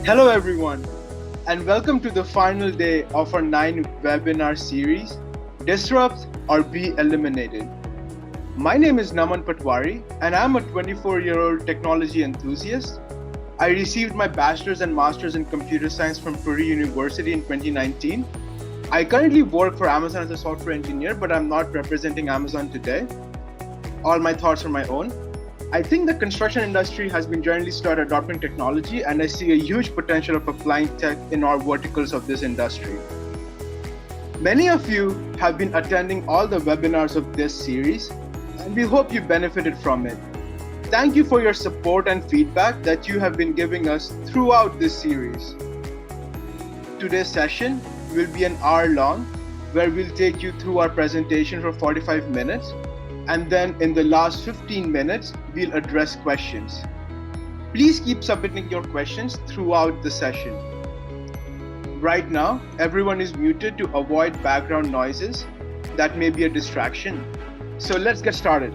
Hello, everyone, and welcome to the final day of our 9 webinar series, Disrupt or Be Eliminated. My name is Naman Patwari, and I'm a 24-year-old technology enthusiast. I received my bachelor's and master's in computer science from Puri University in 2019. I currently work for Amazon as a software engineer, but I'm not representing Amazon today. All my thoughts are my own. I think the construction industry has been generally started adopting technology, and I see a huge potential of applying tech in all verticals of this industry. Many of you have been attending all the webinars of this series, and we hope you benefited from it. Thank you for your support and feedback that you have been giving us throughout this series. Today's session will be an hour long, where we'll take you through our presentation for 45 minutes. And then in the last 15 minutes, we'll address questions. Please keep submitting your questions throughout the session. Right now, everyone is muted to avoid background noises that may be a distraction. So let's get started.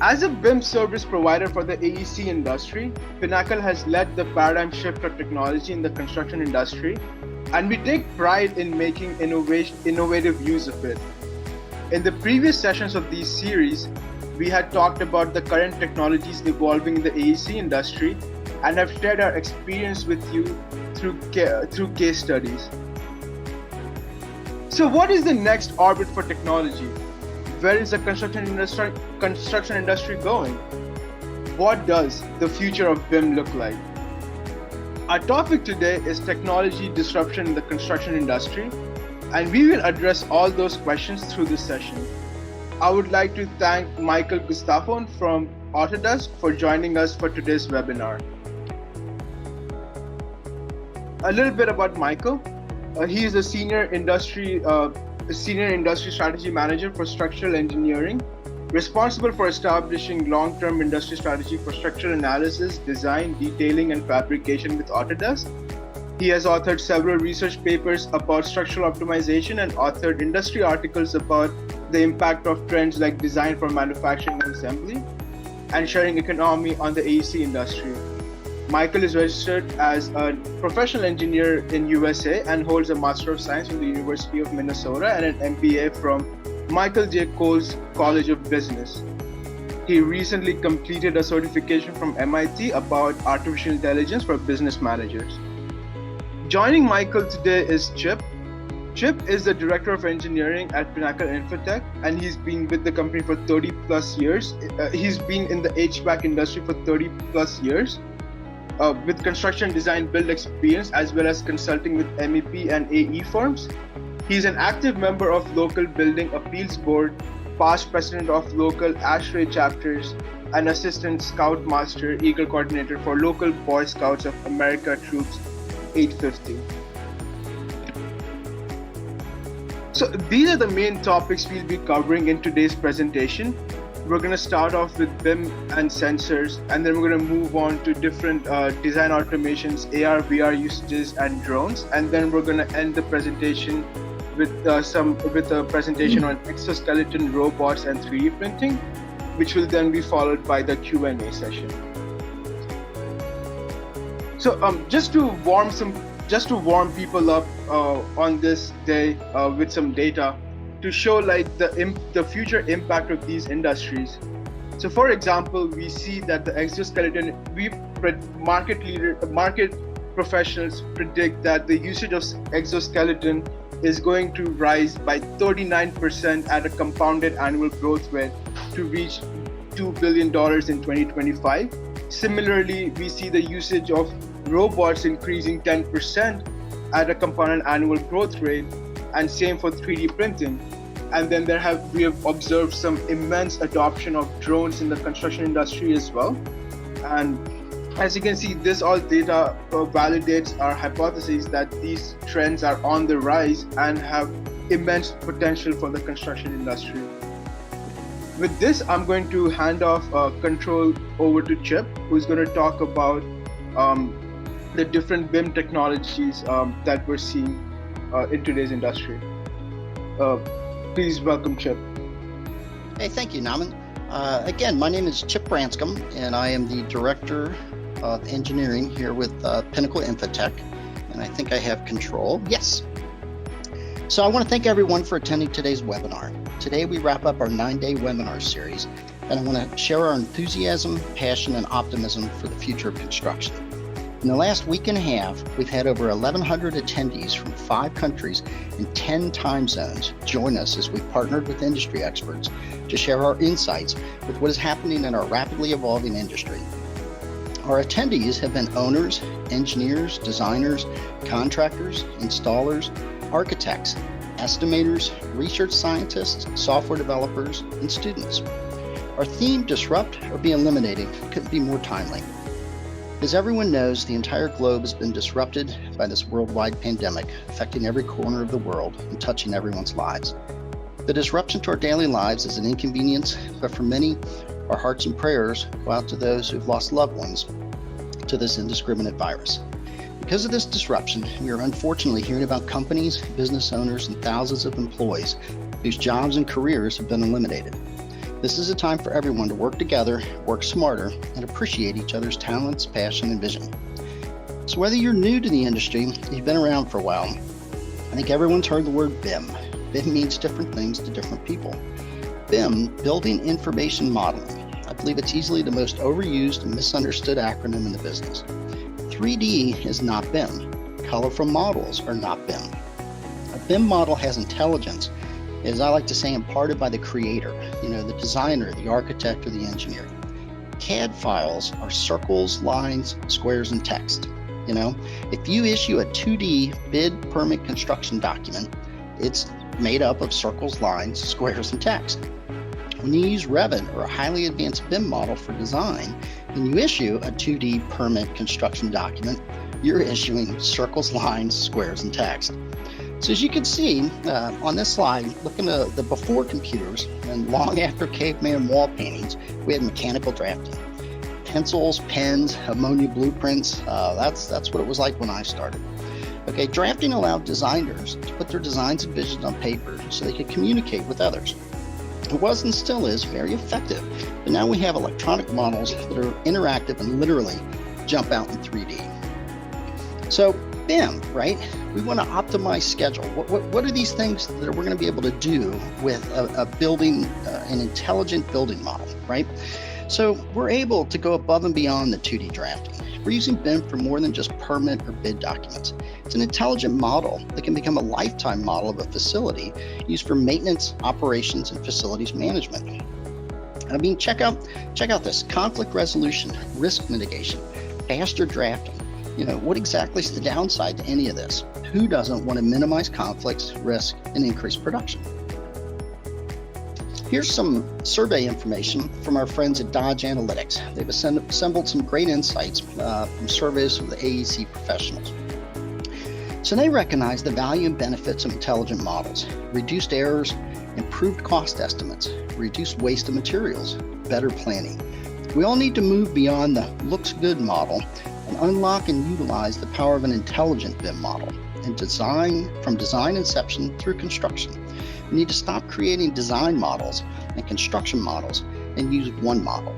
As a BIM service provider for the AEC industry, Pinnacle has led the paradigm shift of technology in the construction industry, and we take pride in making innovative use of it. In the previous sessions of these series, we had talked about the current technologies evolving in the AEC industry and have shared our experience with you through case studies. So what is the next orbit for technology? Where is the construction industry going? What does the future of BIM look like? Our topic today is technology disruption in the construction industry, and we will address all those questions through this session. I would like to thank Michael Gustafson from Autodesk for joining us for today's webinar. A little bit about Michael. He is a senior industry strategy manager for structural engineering, responsible for establishing long-term industry strategy for structural analysis, design, detailing, and fabrication with Autodesk. He has authored several research papers about structural optimization and authored industry articles about the impact of trends like design for manufacturing and assembly and sharing economy on the AEC industry. Michael is registered as a professional engineer in USA and holds a Master of Science from the University of Minnesota and an MBA from Michael J. Cole's College of Business. He recently completed a certification from MIT about artificial intelligence for business managers. Joining Michael today is Chip. Chip is the Director of Engineering at Pinnacle Infotech, and he's been with the company for 30 plus years. He's been in the HVAC industry for 30 plus years, with construction design build experience, as well as consulting with MEP and AE firms. He's an active member of local building appeals board, past president of local ASHRAE chapters, and assistant scoutmaster, Eagle coordinator for local Boy Scouts of America troops 850. So these are the main topics we'll be covering in today's presentation. We're going to start off with BIM and sensors, and then we're going to move on to different design automations, AR, VR usages, and drones. And then we're going to end the presentation with a presentation on exoskeleton robots and 3D printing, which will then be followed by the Q&A session. So just to warm people up on this day with some data to show like the future impact of these industries. So for example, we see that the exoskeleton, market professionals predict that the usage of exoskeleton is going to rise by 39% at a compounded annual growth rate to reach $2 billion in 2025. Similarly, we see the usage of robots increasing 10% at a compounded annual growth rate, and same for 3D printing. And then we have observed some immense adoption of drones in the construction industry as well. And as you can see, this all data validates our hypothesis that these trends are on the rise and have immense potential for the construction industry. With this, I'm going to hand off control over to Chip, who's going to talk about the different BIM technologies that we're seeing in today's industry. Please welcome Chip. Hey, thank you, Naman. Again, my name is Chip Branscombe, and I am the Director of engineering here with Pinnacle Infotech, and I think I have control. Yes. So I want to thank everyone for attending today's webinar. Today we wrap up our 9-day webinar series, and I want to share our enthusiasm, passion, and optimism for the future of construction. In the last week and a half, we've had over 1,100 attendees from 5 countries and 10 time zones join us as we partnered with industry experts to share our insights with what is happening in our rapidly evolving industry. Our attendees have been owners, engineers, designers, contractors, installers, architects, estimators, research scientists, software developers, and students. Our theme, Disrupt or Be Eliminated, couldn't be more timely. As everyone knows, the entire globe has been disrupted by this worldwide pandemic, affecting every corner of the world and touching everyone's lives. The disruption to our daily lives is an inconvenience, but for many, our hearts and prayers go out to those who've lost loved ones to this indiscriminate virus. Because of this disruption, we are unfortunately hearing about companies, business owners, and thousands of employees whose jobs and careers have been eliminated. This is a time for everyone to work together, work smarter, and appreciate each other's talents, passion, and vision. So whether you're new to the industry, you've been around for a while, I think everyone's heard the word BIM. BIM means different things to different people. BIM, Building Information Modeling. I believe it's easily the most overused and misunderstood acronym in the business. 3D is not BIM. Colorful models are not BIM. A BIM model has intelligence, as I like to say, imparted by the creator, the designer, the architect, or the engineer. CAD files are circles, lines, squares, and text. If you issue a 2D bid permit construction document, it's made up of circles, lines, squares, and text. When you use Revit or a highly advanced BIM model for design, and you issue a 2D permit construction document, you're issuing circles, lines, squares, and text. So as you can see on this slide, looking at the before computers and long after caveman wall paintings, we had mechanical drafting. Pencils, pens, ammonia blueprints, that's what it was like when I started. Okay, drafting allowed designers to put their designs and visions on paper so they could communicate with others. It was and still is very effective, but now we have electronic models that are interactive and literally jump out in 3D. So BIM, right? We want to optimize schedule. What are these things that we're going to be able to do with a building, an intelligent building model, right? So we're able to go above and beyond the 2D drafting. We're using BIM for more than just permit or bid documents. It's an intelligent model that can become a lifetime model of a facility used for maintenance, operations, and facilities management. I mean, check out this: conflict resolution, risk mitigation, faster drafting. What exactly is the downside to any of this? Who doesn't want to minimize conflicts, risk, and increase production? Here's some survey information from our friends at Dodge Analytics. They've assembled some great insights from surveys of the AEC professionals. So they recognize the value and benefits of intelligent models: reduced errors, improved cost estimates, reduced waste of materials, better planning. We all need to move beyond the looks good model and unlock and utilize the power of an intelligent BIM model and from design inception through construction. We need to stop creating design models and construction models and use one model.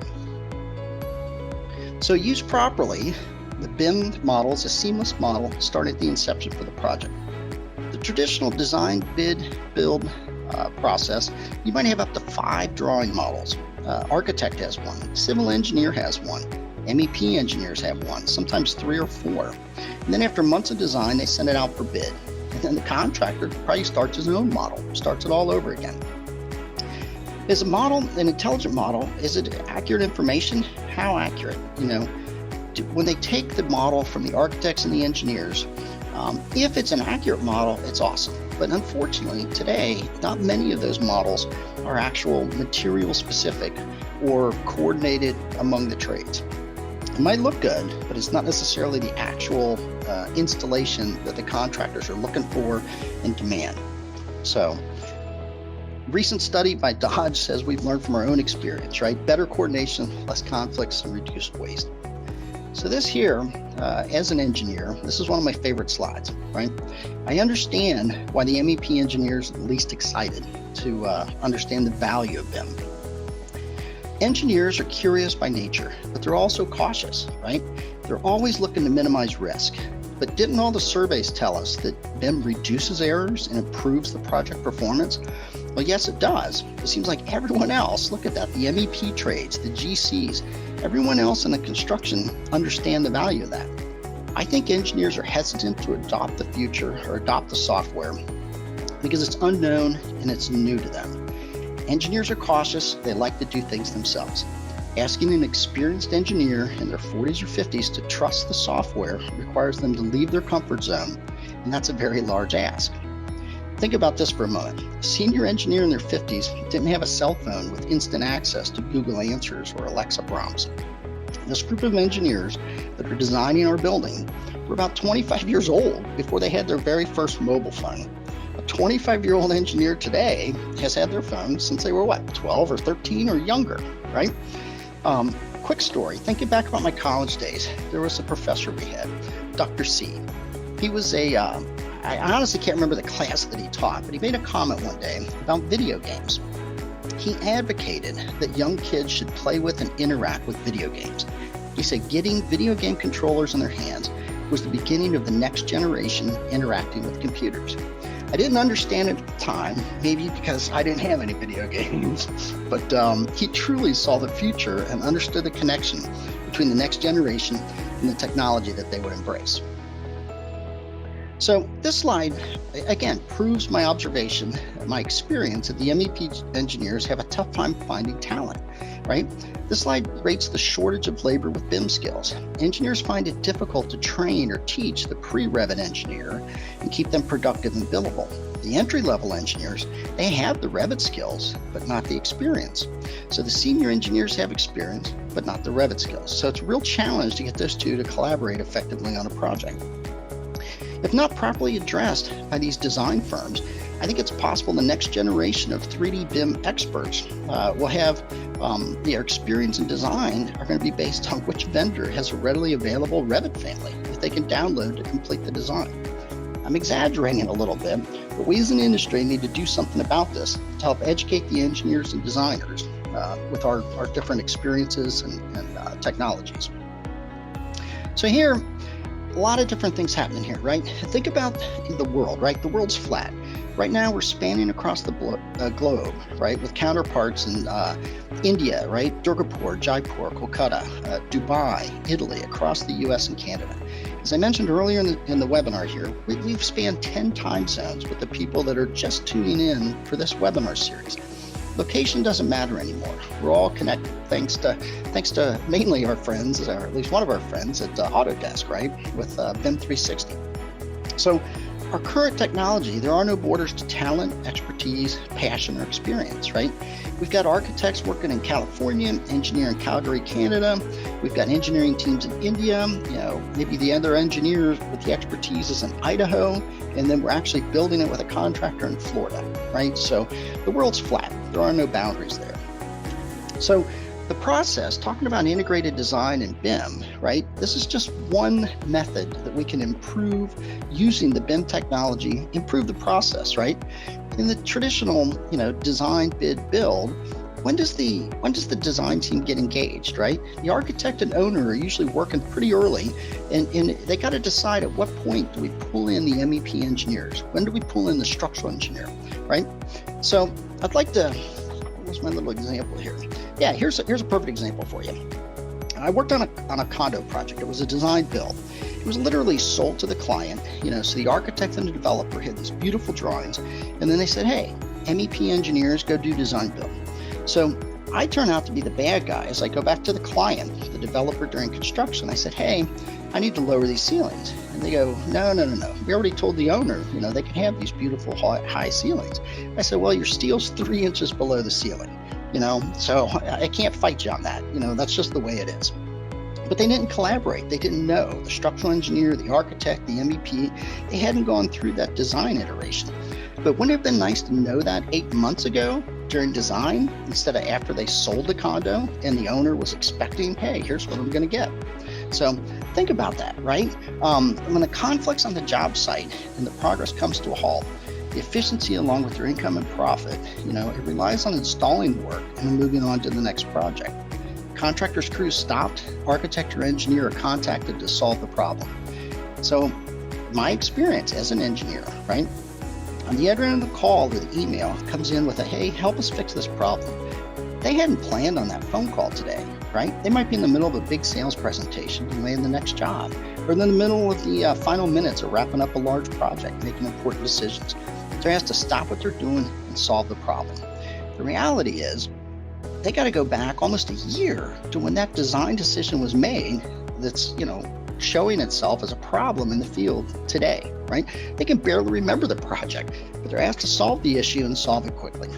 So used properly, the BIM model is a seamless model starting at the inception for the project. The traditional design, bid, build process, you might have up to 5 drawing models. Architect has one, civil engineer has one, MEP engineers have one, sometimes 3 or 4. And then after months of design, they send it out for bid. And then the contractor probably starts his own model, starts it all over again. Is a model an intelligent model? Is it accurate information? How accurate? When they take the model from the architects and the engineers, if it's an accurate model, it's awesome. But unfortunately, today, not many of those models are actual material specific or coordinated among the trades. It might look good, but it's not necessarily the actual installation that the contractors are looking for and demand. So, recent study by Dodge says we've learned from our own experience, right? Better coordination, less conflicts, and reduced waste. So this here, as an engineer, this is one of my favorite slides, right? I understand why the MEP engineers are least excited to understand the value of BIM. Engineers are curious by nature, but they're also cautious, right? They're always looking to minimize risk. But didn't all the surveys tell us that BIM reduces errors and improves the project performance? Well, yes, it does. It seems like everyone else, look at that, the MEP trades, the GCs, everyone else in the construction understand the value of that. I think engineers are hesitant to adopt the future or adopt the software because it's unknown and it's new to them. Engineers are cautious, they like to do things themselves. Asking an experienced engineer in their 40s or 50s to trust the software requires them to leave their comfort zone, and that's a very large ask. Think about this for a moment. A senior engineer in their 50s didn't have a cell phone with instant access to Google Answers or Alexa prompts. This group of engineers that are designing our building were about 25 years old before they had their very first mobile phone. A 25-year-old engineer today has had their phone since they were, 12 or 13 or younger, right? Quick story, thinking back about my college days, there was a professor we had, Dr. C. He was I honestly can't remember the class that he taught, but he made a comment one day about video games. He advocated that young kids should play with and interact with video games. He said getting video game controllers in their hands was the beginning of the next generation interacting with computers. I didn't understand it at the time, maybe because I didn't have any video games, but he truly saw the future and understood the connection between the next generation and the technology that they would embrace. So this slide, again, proves my observation, my experience that the MEP engineers have a tough time finding talent, right? This slide rates the shortage of labor with BIM skills. Engineers find it difficult to train or teach the pre-Revit engineer and keep them productive and billable. The entry-level engineers, they have the Revit skills, but not the experience. So the senior engineers have experience, but not the Revit skills. So it's a real challenge to get those two to collaborate effectively on a project. If not properly addressed by these design firms, I think it's possible the next generation of 3D BIM experts will have their experience in design are going to be based on which vendor has a readily available Revit family that they can download to complete the design. I'm exaggerating a little bit, but we as an industry need to do something about this to help educate the engineers and designers with our different experiences and technologies. So here, a lot of different things happening here, right? Think about the world, right? The world's flat. Right now, we're spanning across the globe, right? With counterparts in India, right? Durgapur, Jaipur, Kolkata, Dubai, Italy, across the US and Canada. As I mentioned earlier in the webinar here, we've spanned 10 time zones with the people that are just tuning in for this webinar series. Location doesn't matter anymore. We're all connected thanks to mainly our friends, or at least one of our friends at Autodesk, right, with BIM 360. So our current technology, there are no borders to talent, expertise, passion, or experience, right? We've got architects working in California, engineer in Calgary, Canada. We've got engineering teams in India, maybe the other engineer with the expertise is in Idaho, and then we're actually building it with a contractor in Florida, right? So the world's flat. There are no boundaries there. So the process, talking about integrated design and BIM, right? This is just one method that we can improve using the BIM technology, improve the process, right? In the traditional, design, bid, build, when does the design team get engaged, right? The architect and owner are usually working pretty early, and they got to decide at what point do we pull in the MEP engineers? When do we pull in the structural engineer, right? So I'd like to, where's my little example here? Yeah, here's a perfect example for you. I worked on a condo project. It was a design build. It was literally sold to the client, so the architect and the developer had these beautiful drawings, and then they said, hey, MEP engineers, go do design build. So I turn out to be the bad guy as I go back to the client, the developer during construction. I said, hey, I need to lower these ceilings. And they go, no. We already told the owner, they can have these beautiful high ceilings. I said, well, your steel's 3 inches below the ceiling, so I can't fight you on that. That's just the way it is. But they didn't collaborate. They didn't know. The structural engineer, the architect, the MEP, they hadn't gone through that design iteration. But wouldn't it have been nice to know that 8 months ago during design, instead of after they sold the condo and the owner was expecting, hey, here's what I'm going to get. So think about that, right? When the conflict's on the job site and the progress comes to a halt, The efficiency along with their income and profit, it relies on installing work and then moving on to the next project. Contractors' crews stopped, architect or engineer are contacted to solve the problem. So my experience as an engineer, right? On the other end of the call or the email comes in with a, hey, help us fix this problem. They hadn't planned on that phone call today, right? They might be in the middle of a big sales presentation to land the next job, or in the middle of the final minutes of wrapping up a large project, making important decisions. They're asked to stop what they're doing and solve the problem. The reality is, they got to go back almost a year to when that design decision was made that's, showing itself as a problem in the field today, right? They can barely remember the project, but they're asked to solve the issue and solve it quickly.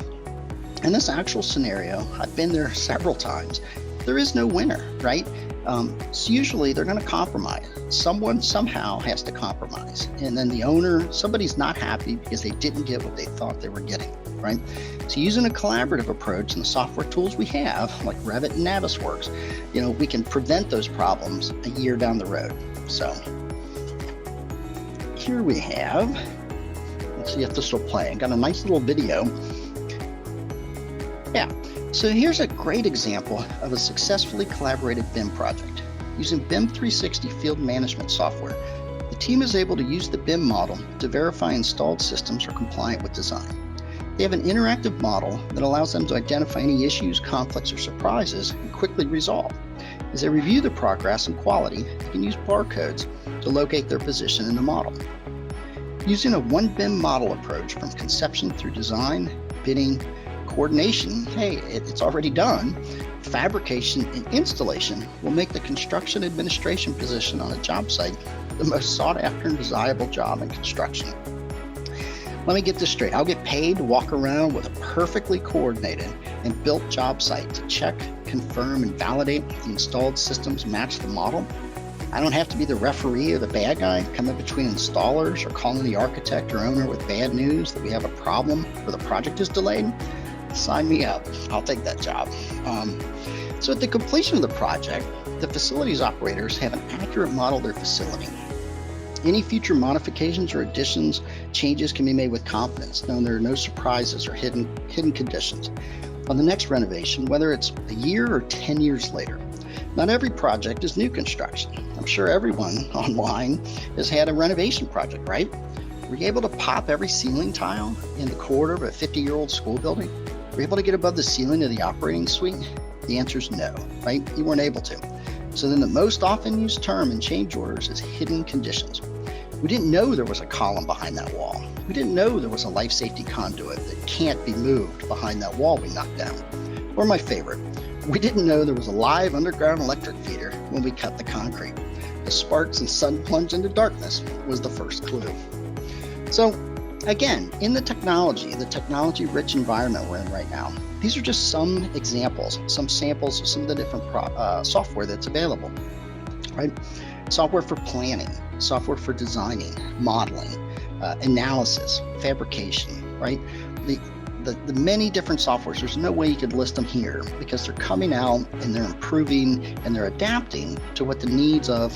In this actual scenario, I've been there several times. There is no winner, right? So usually they're going to compromise. Someone somehow has to compromise. And then the owner, somebody's not happy because they didn't get what they thought they were getting, right? So using a collaborative approach and the software tools we have, like Revit and Navisworks, we can prevent those problems a year down the road. So here we have, let's see if this will play. I got a nice little video. Yeah. So here's a great example of a successfully collaborated BIM project. Using BIM 360 field management software, the team is able to use the BIM model to verify installed systems are compliant with design. They have an interactive model that allows them to identify any issues, conflicts, or surprises and quickly resolve. As they review the progress and quality, they can use barcodes to locate their position in the model. Using a one BIM model approach from conception through design, bidding, coordination, hey, it's already done. Fabrication and installation will make the construction administration position on a job site the most sought after and desirable job in construction. Let me get this straight. I'll get paid to walk around with a perfectly coordinated and built job site to check, confirm, and validate the installed systems match the model. I don't have to be the referee or the bad guy coming between installers or calling the architect or owner with bad news that we have a problem or the project is delayed. Sign me up. I'll take that job. So at the completion of the project, the facilities operators have an accurate model of their facility. Any future modifications or additions, changes can be made with confidence, knowing there are no surprises or hidden conditions on the next renovation, whether it's a year or 10 years later. Not every project is new construction. I'm sure everyone online has had a renovation project, right? Were you able to pop every ceiling tile in the corridor of a 50-year-old school building? Were you able to get above the ceiling of the operating suite? The answer is no, right? You weren't able to. So then the most often used term in change orders is hidden conditions. We didn't know there was a column behind that wall. We didn't know there was a life safety conduit that can't be moved behind that wall we knocked down. Or my favorite, we didn't know there was a live underground electric feeder when we cut the concrete. The sparks and sudden plunge into darkness was the first clue. So again, in the technology-rich environment we're in right now, these are just some examples, some samples of some of the different software that's available, right? Software for planning, software for designing, modeling, analysis, fabrication, right? The many different softwares, there's no way you could list them here because they're coming out and they're improving and they're adapting to what the needs of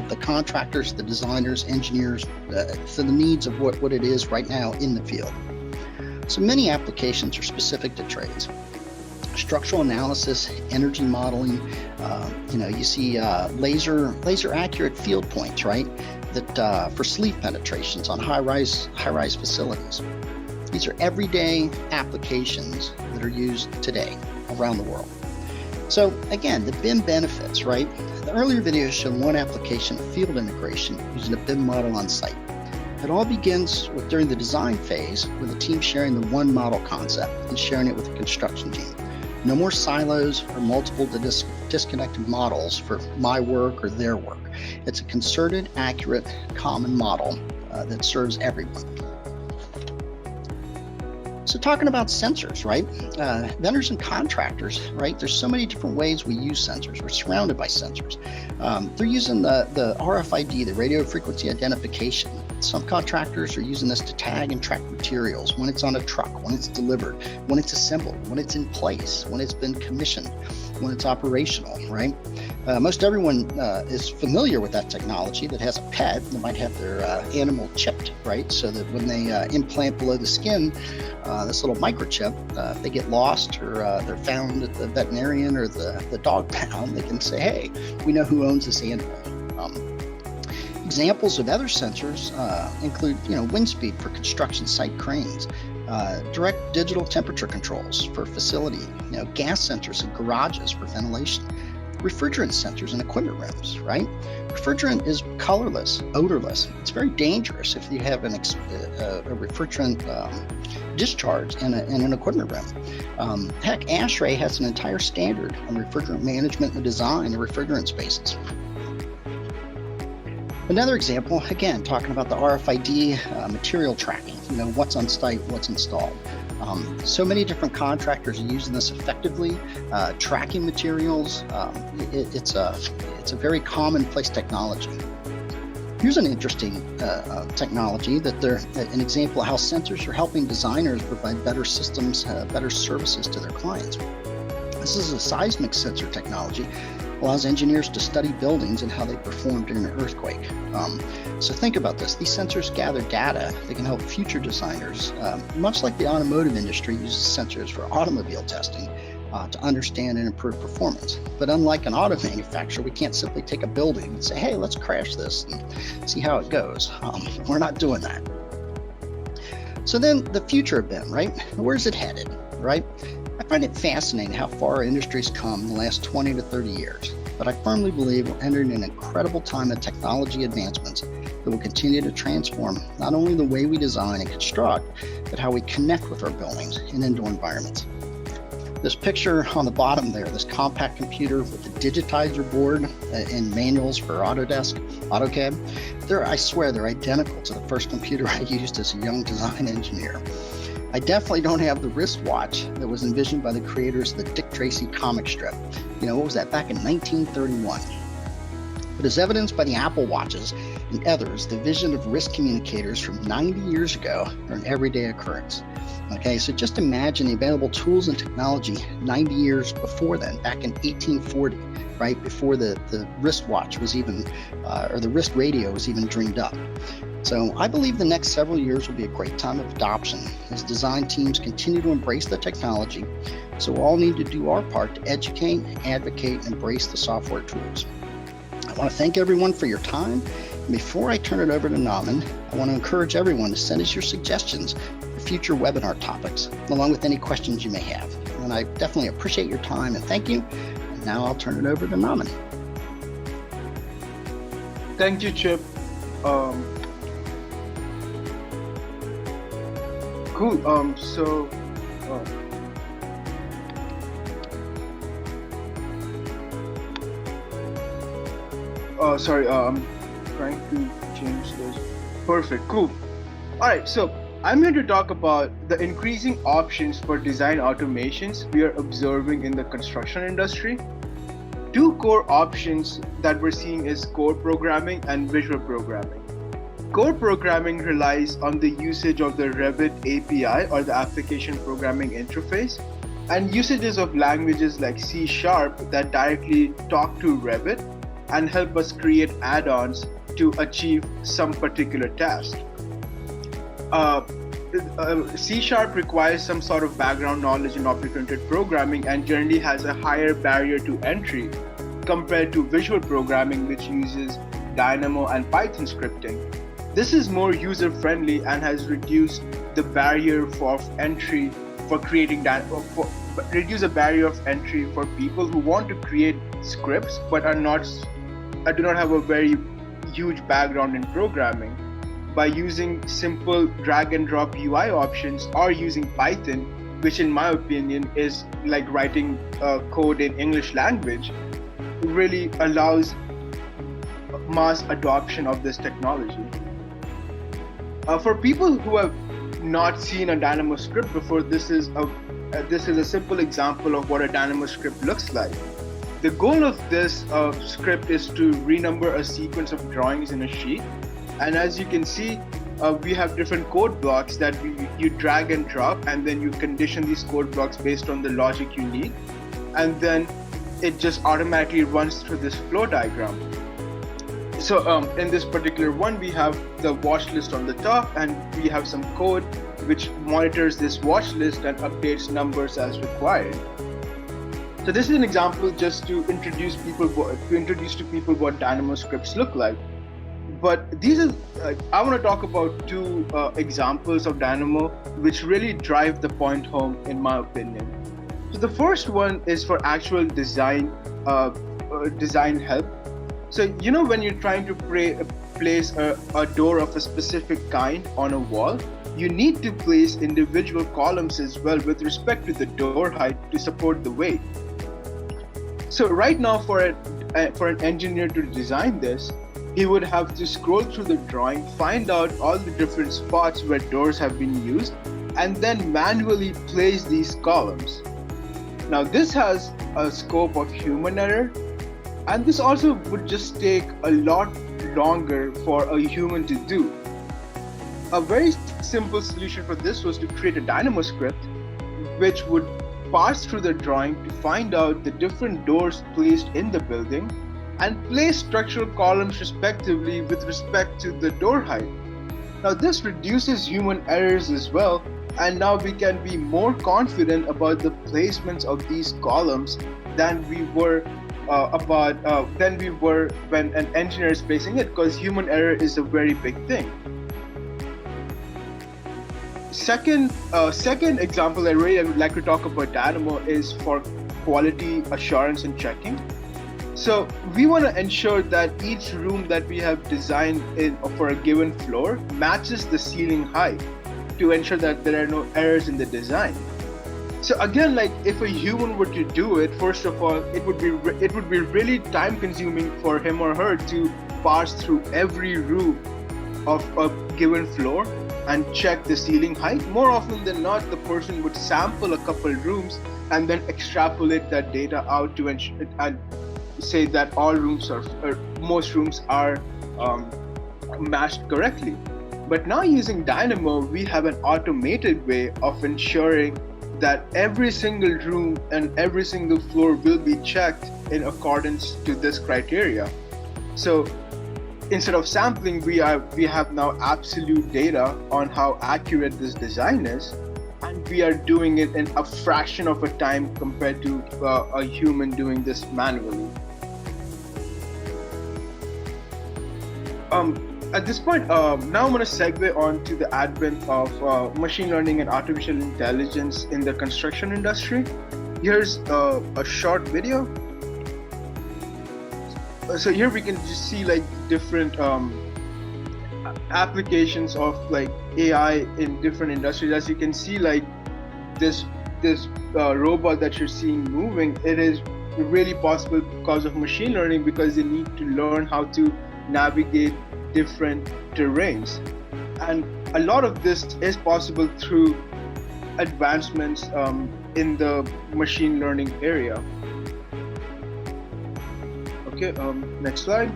the contractors, the designers, engineers, to the needs of what it is right now in the field. So many applications are specific to trades. Structural analysis, energy modeling, you see laser accurate field points, right? That for sleeve penetrations on high-rise facilities. These are everyday applications that are used today around the world. So again, the BIM benefits, right? The earlier video showed one application of field integration using a BIM model on site. It all begins during the design phase with the team sharing the one model concept and sharing it with the construction team. No more silos or multiple disconnected models for my work or their work. It's a concerted, accurate, common model that serves everyone. So talking about sensors, right? Vendors and contractors, right? There's so many different ways we use sensors. We're surrounded by sensors. They're using the RFID, the radio frequency identification, Some contractors are using this to tag and track materials, when it's on a truck, when it's delivered, when it's assembled, when it's in place, when it's been commissioned, when it's operational, right? Most everyone is familiar with that technology that has a pet that might have their animal chipped, right? So that when they implant below the skin this little microchip, if they get lost or they're found at the veterinarian or the dog pound, they can say, hey, we know who owns this animal. Examples of other sensors include, wind speed for construction site cranes, direct digital temperature controls for facility, gas sensors in garages for ventilation, refrigerant sensors in equipment rooms, right? Refrigerant is colorless, odorless. It's very dangerous if you have a refrigerant discharge in an equipment room. Heck, ASHRAE has an entire standard on refrigerant management and design of refrigerant spaces. Another example, again, talking about the RFID material tracking, what's on site, what's installed. So many different contractors are using this effectively, tracking materials. It's a very commonplace technology. Here's an interesting technology an example of how sensors are helping designers provide better systems, better services to their clients. This is a seismic sensor technology. Allows engineers to study buildings and how they perform during an earthquake. So think about this. These sensors gather data that can help future designers, much like the automotive industry uses sensors for automobile testing to understand and improve performance. But unlike an auto manufacturer, we can't simply take a building and say, hey, let's crash this and see how it goes. We're not doing that. So then the future of BIM, right? Where's it headed, right? I find it fascinating how far our industry's come in the last 20 to 30 years, but I firmly believe we're entering an incredible time of technology advancements that will continue to transform not only the way we design and construct, but how we connect with our buildings and indoor environments. This picture on the bottom there, this compact computer with the digitizer board and manuals for Autodesk, AutoCAD, I swear they're identical to the first computer I used as a young design engineer. I definitely don't have the wristwatch that was envisioned by the creators of the Dick Tracy comic strip. What was that, back in 1931? But as evidenced by the Apple Watches and others, the vision of wrist communicators from 90 years ago are an everyday occurrence. Okay, so just imagine the available tools and technology 90 years before then, back in 1840, right, before the wristwatch was even, or the wrist radio was even dreamed up. So I believe the next several years will be a great time of adoption as design teams continue to embrace the technology. So we all need to do our part to educate, advocate, and embrace the software tools. I want to thank everyone for your time. And before I turn it over to Naman, I want to encourage everyone to send us your suggestions for future webinar topics, along with any questions you may have. And I definitely appreciate your time and thank you. And now I'll turn it over to Naman. Thank you, Chip. Cool. I'm trying to change this. Perfect. Cool. All right. So I'm here to talk about the increasing options for design automations we are observing in the construction industry. Two core options that we're seeing is core programming and visual programming. Core programming relies on the usage of the Revit API or the application programming interface and usages of languages like C# that direct# talk to Revit and help us create add-ons to achieve some particular task. C# requires some sort of background knowledge in object-oriented programming and generally has a higher barrier to entry compared to visual programming, which uses Dynamo and Python scripting. This is more user-friendly and has reduced the barrier of entry for creating reduce the barrier of entry for people who want to create scripts but do not have a very huge background in programming. By using simple drag and drop UI options or using Python, which in my opinion is like writing code in English language, really allows mass adoption of this technology. For people who have not seen a Dynamo script before, this is a simple example of what a Dynamo script looks like. The goal of this script is to renumber a sequence of drawings in a sheet And as you can see, we have different code blocks that you drag and drop, and then you condition these code blocks based on the logic you need. And then it just automatically runs through this flow diagram. So in this particular one, we have the watch list on the top, and we have some code which monitors this watch list and updates numbers as required. So this is an example just to introduce to people what Dynamo scripts look like. But these are I want to talk about two examples of Dynamo which really drive the point home, in my opinion. So the first one is for actual design help. So when you're trying to place a door of a specific kind on a wall, you need to place individual columns as well with respect to the door height to support the weight. So right now, for an engineer to design this, he would have to scroll through the drawing, find out all the different spots where doors have been used, and then manually place these columns. Now this has a scope of human error, and this also would just take a lot longer for a human to do. A very simple solution for this was to create a Dynamo script which would parse through the drawing to find out the different doors placed in the building and place structural columns respectively with respect to the door height. Now this reduces human errors as well, and now we can be more confident about the placements of these columns than we were when an engineer is placing it, because human error is a very big thing. Second example I would like to talk about Dynamo is for quality assurance and checking. So we want to ensure that each room that we have designed for a given floor matches the ceiling height to ensure that there are no errors in the design. So again, like if a human were to do it, first of all, it would be really time consuming for him or her to parse through every room of a given floor and check the ceiling height. More often than not, the person would sample a couple rooms and then extrapolate that data out to ensure and say that all rooms or most rooms are matched correctly. But now using Dynamo, we have an automated way of ensuring that every single room and every single floor will be checked in accordance to this criteria. So instead of sampling, we have now absolute data on how accurate this design is, and we are doing it in a fraction of a time compared to a human doing this manually. At this point, now I'm going to segue on to the advent of machine learning and artificial intelligence in the construction industry. Here's a short video. So here we can just see like different applications of like AI in different industries. As you can see, like this robot that you're seeing moving, it is really possible because of machine learning, because they need to learn how to navigate different terrains, and a lot of this is possible through advancements in the machine learning area. Okay, next slide.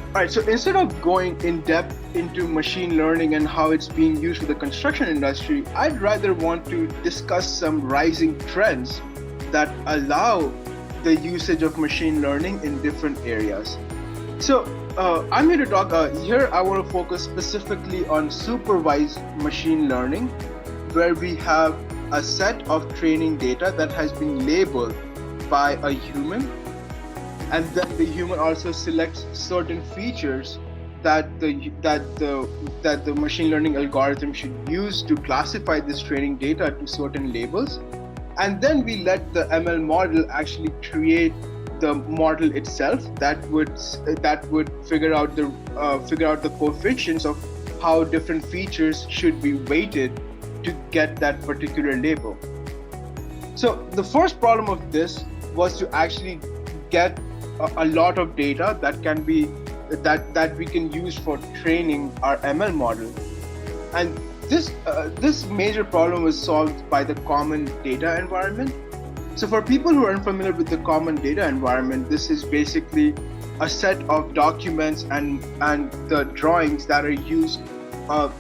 All right, so instead of going in depth into machine learning and how it's being used for the construction industry, I'd rather want to discuss some rising trends that allow the usage of machine learning in different areas. So I'm here to talk, here I want to focus specifically on supervised machine learning, where we have a set of training data that has been labeled by a human, and then the human also selects certain features that the machine learning algorithm should use to classify this training data to certain labels. And then we let the ML model actually create the model itself that would figure out the coefficients of how different features should be weighted to get that particular label. So the first problem of this was to actually get a lot of data that we can use for training our ML model, and this major problem was solved by the common data environment. So for people who are unfamiliar with the common data environment, this is basically a set of documents and the drawings that are used for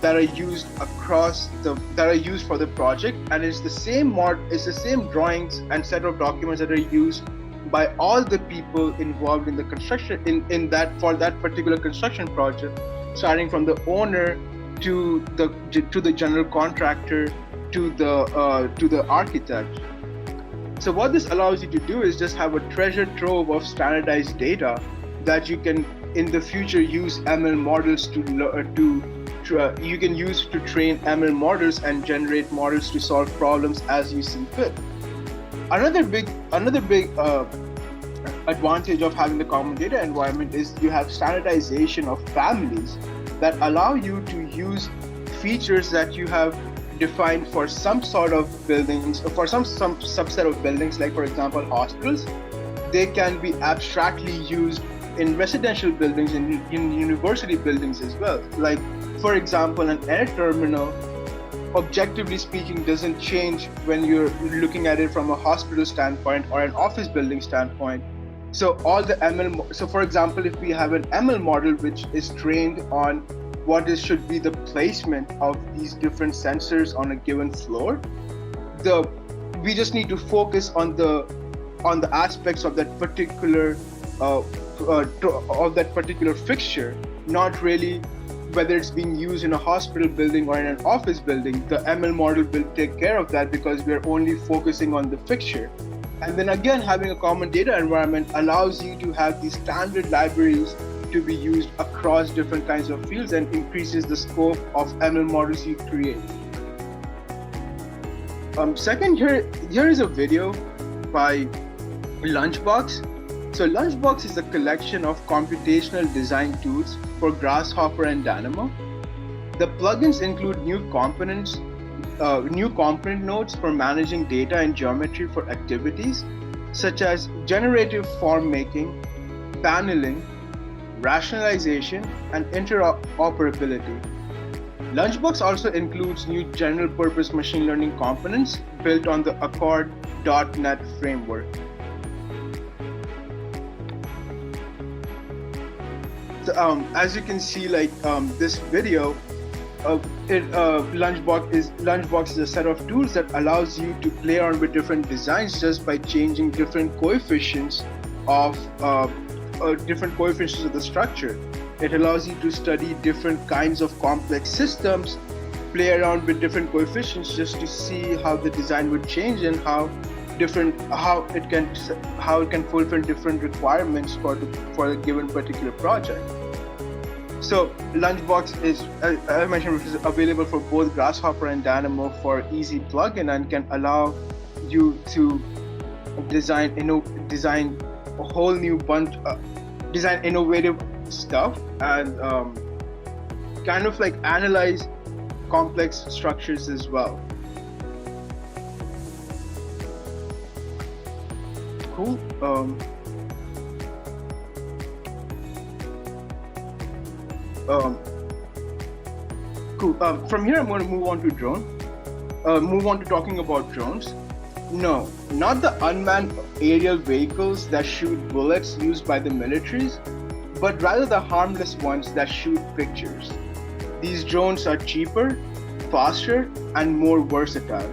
the project, and it's the same drawings and set of documents that are used by all the people involved in the construction in that for that particular construction project, starting from the owner to the general contractor to the architect. So what this allows you to do is just have a treasure trove of standardized data that you can in the future use ML models you can use to train ML models and generate models to solve problems as you see fit. Another big advantage of having the common data environment is you have standardization of families that allow you to use features that you have defined for some sort of buildings, or for some subset of buildings, like for example hospitals. They can be abstractly used in residential buildings and in university buildings as well. Like for example, an air terminal, objectively speaking, doesn't change when you're looking at it from a hospital standpoint or an office building standpoint. So for example, if we have an ML model which is trained on should be the placement of these different sensors on a given floor, we just need to focus on the aspects of that particular fixture, not really whether it's being used in a hospital building or in an office building. The ML model will take care of that because we're only focusing on the fixture. And then again, having a common data environment allows you to have these standard libraries to be used across different kinds of fields and increases the scope of ML models you create. Second, here is a video by Lunchbox. So Lunchbox is a collection of computational design tools for Grasshopper and Dynamo. The plugins include new component nodes for managing data and geometry for activities such as generative form making, paneling, rationalization, and interoperability. Lunchbox also includes new general purpose machine learning components built on the Accord.NET framework. So, as you can see, this video, Lunchbox is a set of tools that allows you to play around with different designs just by changing different coefficients of the structure. It allows you to study different kinds of complex systems, play around with different coefficients just to see how the design would change and how it can fulfill different requirements for a given particular project. So Lunchbox is, as I mentioned, is available for both Grasshopper and Dynamo for easy plugin and can allow you to design a whole new bunch, design innovative stuff and kind of like analyze complex structures as well. Cool. Cool. From here, I'm going to move on to talking about drones. No, not the unmanned aerial vehicles that shoot bullets used by the militaries, but rather the harmless ones that shoot pictures. These drones are cheaper, faster, and more versatile.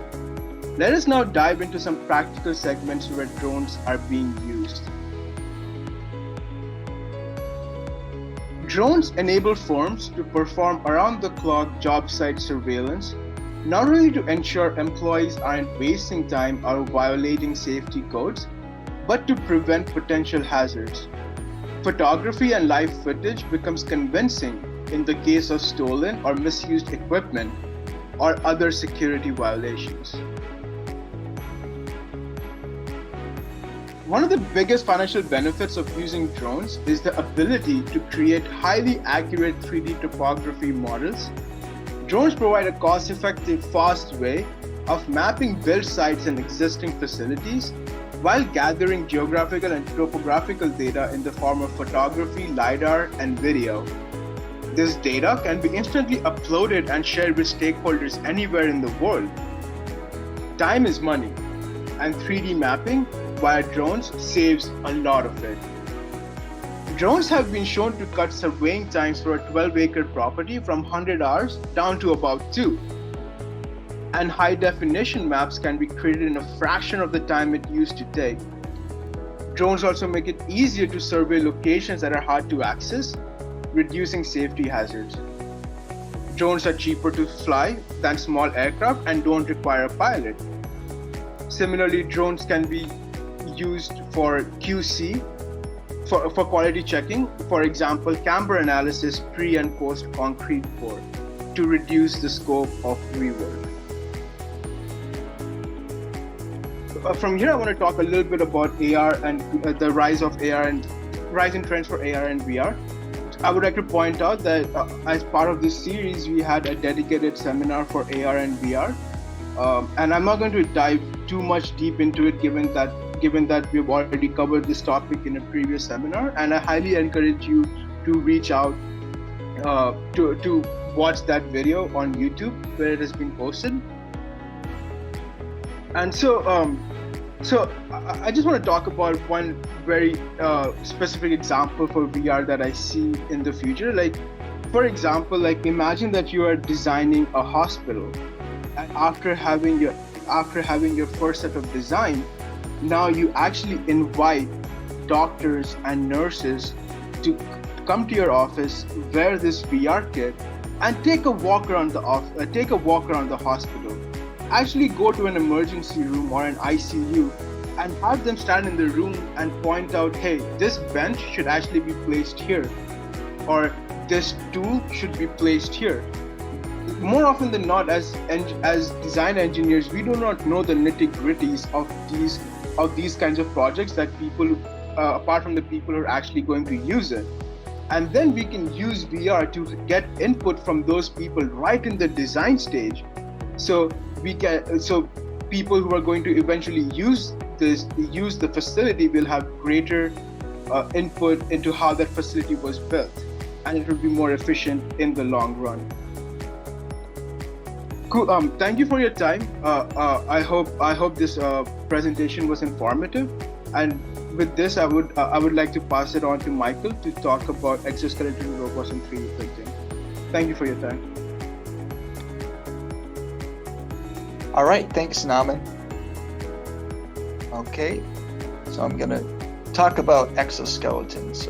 Let us now dive into some practical segments where drones are being used. Drones enable firms to perform around-the-clock job site surveillance, not only to ensure employees aren't wasting time or violating safety codes, but to prevent potential hazards. Photography and live footage becomes convincing in the case of stolen or misused equipment or other security violations. One of the biggest financial benefits of using drones is the ability to create highly accurate 3D topography models. Drones provide a cost-effective, fast way of mapping build sites and existing facilities while gathering geographical and topographical data in the form of photography, LiDAR, and video. This data can be instantly uploaded and shared with stakeholders anywhere in the world. Time is money, and 3D mapping via drones saves a lot of it. Drones have been shown to cut surveying times for a 12-acre property from 100 hours down to about 2. And high-definition maps can be created in a fraction of the time it used to take. Drones also make it easier to survey locations that are hard to access, reducing safety hazards. Drones are cheaper to fly than small aircraft and don't require a pilot. Similarly, drones can be used for QC, for quality checking, for example, camber analysis pre and post concrete pour, to reduce the scope of rework. From here, I want to talk a little bit about AR and the rise of AR and rising trends for AR and VR. I would like to point out that as part of this series, we had a dedicated seminar for AR and VR. And I'm not going to dive too much deep into it, given that we've already covered this topic in a previous seminar. And I highly encourage you to reach out to watch that video on YouTube where it has been posted. And so I just want to talk about one very specific example for VR that I see in the future. Like, for example, like imagine that you are designing a hospital, and after having your first set of design, now you actually invite doctors and nurses to come to your office, wear this VR kit, and take a walk around the hospital. Actually go to an emergency room or an ICU and have them stand in the room and point out, hey, this bench should actually be placed here, or this tool should be placed here. More often than not, as design engineers, we do not know the nitty-gritties of these kinds of projects that people, apart from the people who are actually going to use it. And then we can use VR to get input from those people right in the design stage. So people who are going to eventually use the facility will have greater input into how that facility was built, and it will be more efficient in the long run. Cool. Thank you for your time. I hope this presentation was informative. And with this, I would like to pass it on to Michael to talk about exoskeleton robots and 3D printing. Thank you for your time. All right, thanks, Naman. Okay, so I'm going to talk about exoskeletons.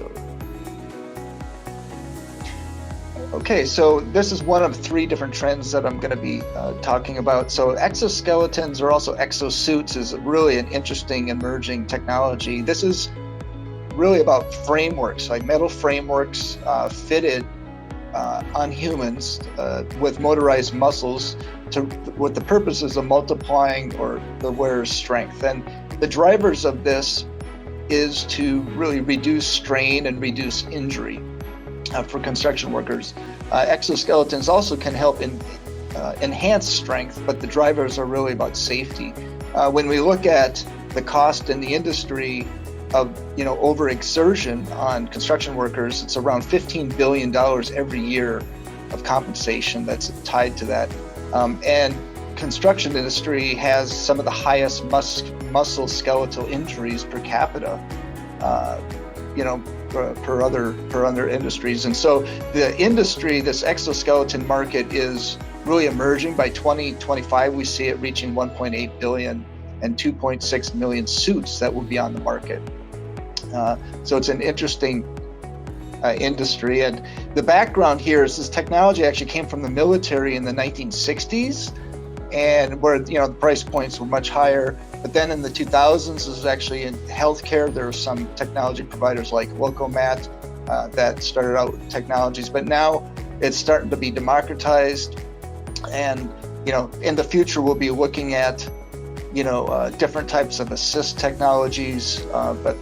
So this is one of 3 different trends that I'm going to be talking about. So exoskeletons, or also exosuits, is really an interesting emerging technology. This is really about frameworks, like metal frameworks fitted on humans with motorized muscles with the purposes of multiplying or the wearer's strength. And the drivers of this is to really reduce strain and reduce injury for construction workers. Exoskeletons also can help enhance strength, but the drivers are really about safety. When we look at the cost in the industry of overexertion on construction workers, it's around $15 billion every year of compensation that's tied to that. And construction industry has some of the highest musculoskeletal injuries per capita, per other industries. And so the industry, this exoskeleton market, is really emerging. By 2025, we see it reaching 1.8 billion and 2.6 million suits that will be on the market. So it's an interesting industry. And the background here is this technology actually came from the military in the 1960s, and where the price points were much higher. But then in the 2000s, this was actually in healthcare. There were some technology providers like Locomat that started out with technologies, but now it's starting to be democratized. And in the future, we'll be looking at different types of assist technologies, but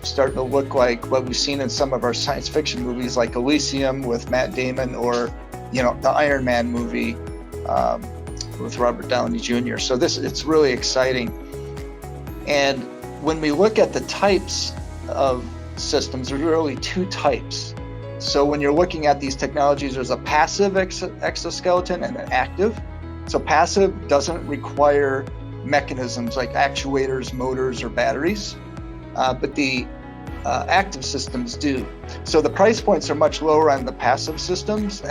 starting to look like what we've seen in some of our science fiction movies, like Elysium with Matt Damon, or the Iron Man movie with Robert Downey Jr. So it's really exciting. And when we look at the types of systems, there's really 2 types. So when you're looking at these technologies, there's a passive exoskeleton and an active. So passive doesn't require mechanisms like actuators, motors, or batteries, but the active systems do. So the price points are much lower on the passive systems.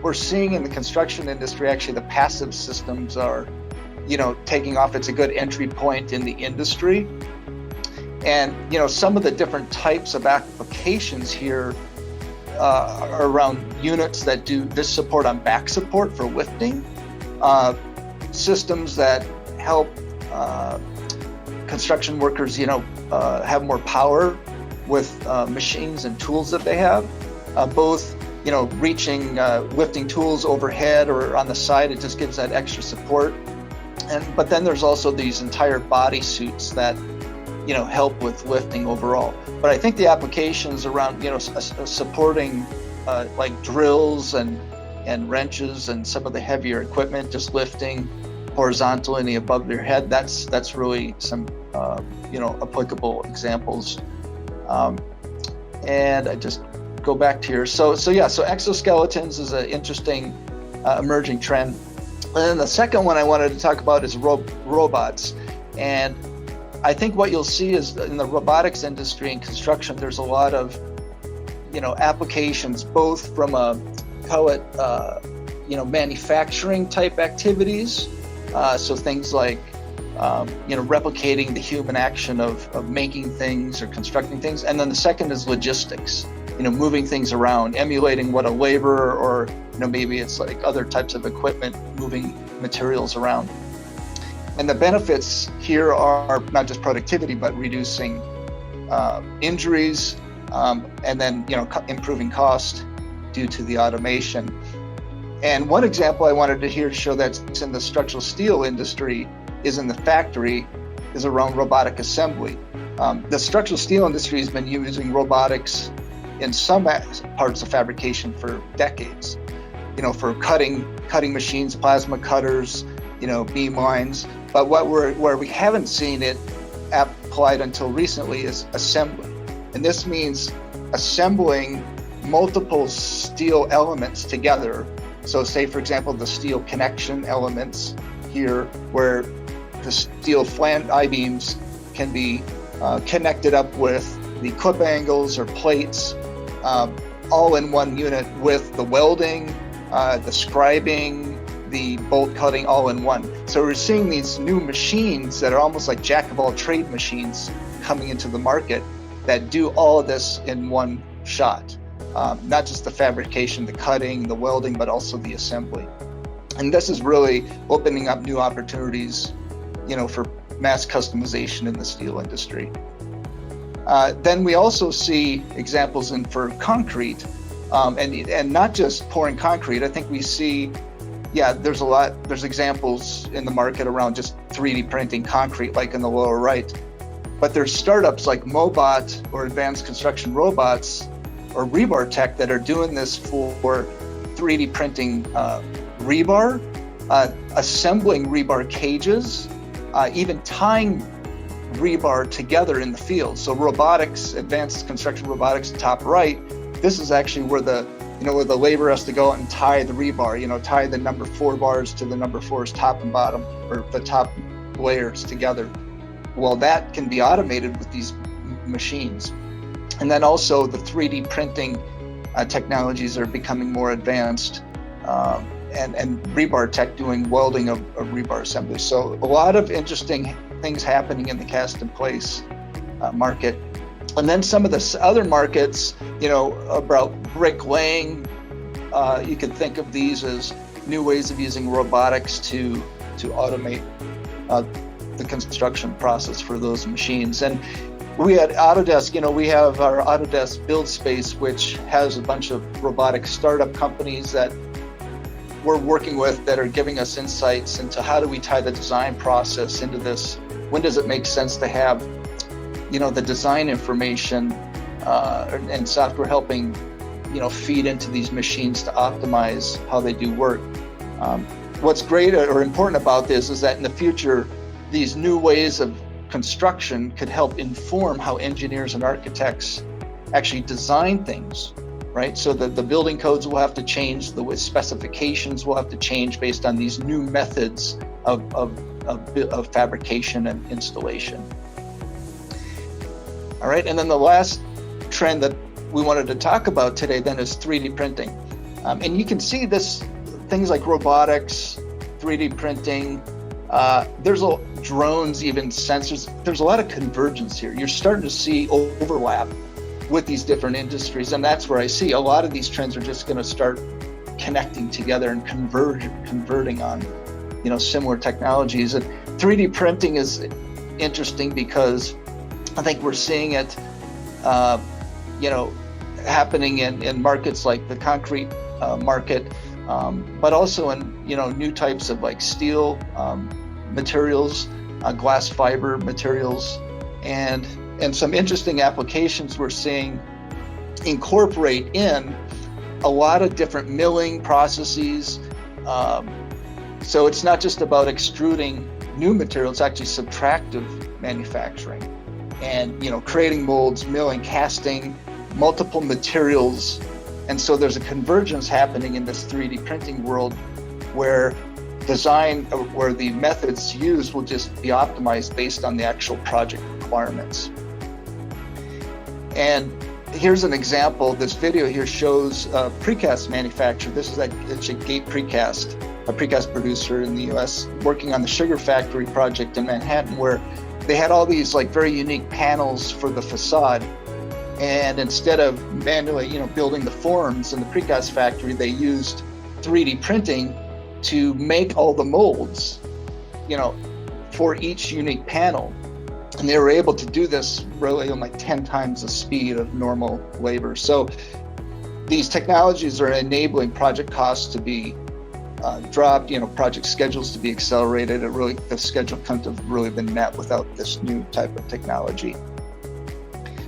We're seeing in the construction industry, actually, the passive systems are, taking off. It's a good entry point in the industry. And, some of the different types of applications here are around units that do this support on back support for lifting, systems that help construction workers, have more power with machines and tools that they have, both, reaching lifting tools overhead or on the side. It just gives that extra support. But then there's also these entire body suits that, help with lifting overall. But I think the applications around, supporting like drills and wrenches and some of the heavier equipment, just lifting horizontally above their head, that's really some, applicable examples. And I just go back to here. So exoskeletons is an interesting emerging trend. And then the second one I wanted to talk about is robots. And I think what you'll see is in the robotics industry and construction, there's a lot of, applications, both from manufacturing type activities. So things like, replicating the human action of making things or constructing things. And then the second is logistics, moving things around, emulating what a laborer or, maybe it's like other types of equipment, moving materials around. And the benefits here are not just productivity, but reducing injuries, and then, improving cost due to the automation. And one example I wanted to here show that's in the structural steel industry is in the factory, is around robotic assembly. The structural steel industry has been using robotics in some parts of fabrication for decades, for cutting machines, plasma cutters, beam lines. But where we haven't seen it applied until recently is assembly. And this means assembling multiple steel elements together. So say, for example, the steel connection elements here, where the steel flange I-beams can be connected up with the clip angles or plates, all in one unit, with the welding, the scribing, the bolt cutting, all in one. So we're seeing these new machines that are almost like jack of all trade machines coming into the market that do all of this in one shot. Not just the fabrication, the cutting, the welding, but also the assembly. And this is really opening up new opportunities, for mass customization in the steel industry. Then we also see examples for concrete, and not just pouring concrete. I think we see, there's examples in the market around just 3D printing concrete, like in the lower right. But there's startups like Mobot or Advanced Construction Robots or Rebar Tech that are doing this for 3D printing rebar, assembling rebar cages, even tying rebar together in the field. So robotics, Advanced Construction Robotics, top right, this is actually where the labor has to go out and tie the rebar, tie the number 4 bars to the number 4's top and bottom, or the top layers together. Well, that can be automated with these machines. And then also the 3D printing technologies are becoming more advanced, and Rebar Tech doing welding of rebar assembly. So a lot of interesting things happening in the cast in place market. And then some of the other markets, about bricklaying, you could think of these as new ways of using robotics to automate the construction process for those machines. And we at Autodesk, we have our Autodesk Build Space, which has a bunch of robotic startup companies that we're working with that are giving us insights into how do we tie the design process into this. When does it make sense to have, the design information and software helping, feed into these machines to optimize how they do work. What's great or important about this is that in the future, these new ways of construction could help inform how engineers and architects actually design things, right? So that the building codes will have to change, the specifications will have to change based on these new methods of of fabrication and installation. All right, and then the last trend that we wanted to talk about today then is 3D printing. And you can see this, things like robotics, 3D printing, there's drones, even sensors. There's a lot of convergence here. You're starting to see overlap with these different industries, and that's where I see a lot of these trends are just going to start connecting together and converting on, similar technologies. And 3D printing is interesting because I think we're seeing it, happening in markets like the concrete market, but also in new types of like steel materials, glass fiber materials, and some interesting applications we're seeing incorporate in a lot of different milling processes. So it's not just about extruding new material, it's actually subtractive manufacturing and creating molds, milling, casting, multiple materials. And so there's a convergence happening in this 3D printing world where the methods used will just be optimized based on the actual project requirements. And here's an example. This video here shows a precast manufacturer. This is it's a Gate Precast, a precast producer in the US, working on the sugar factory project in Manhattan, where they had all these like very unique panels for the facade. And instead of manually, building the forms in the precast factory, they used 3D printing to make all the molds, for each unique panel. And they were able to do this really on like 10 times the speed of normal labor. So these technologies are enabling project costs to be dropped, project schedules to be accelerated. The schedule couldn't have really been met without this new type of technology.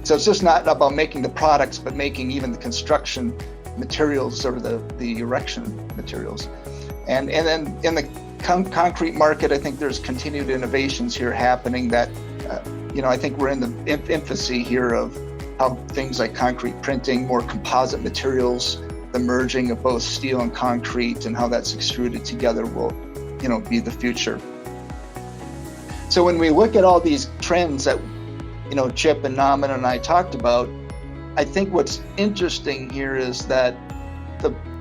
So it's just not about making the products, but making even the construction materials or the erection materials. And then in the concrete market, I think there's continued innovations here happening that, I think we're in the infancy here of how things like concrete printing, more composite materials, the merging of both steel and concrete, and how that's extruded together will, be the future. So when we look at all these trends that, Chip and Naman and I talked about, I think what's interesting here is that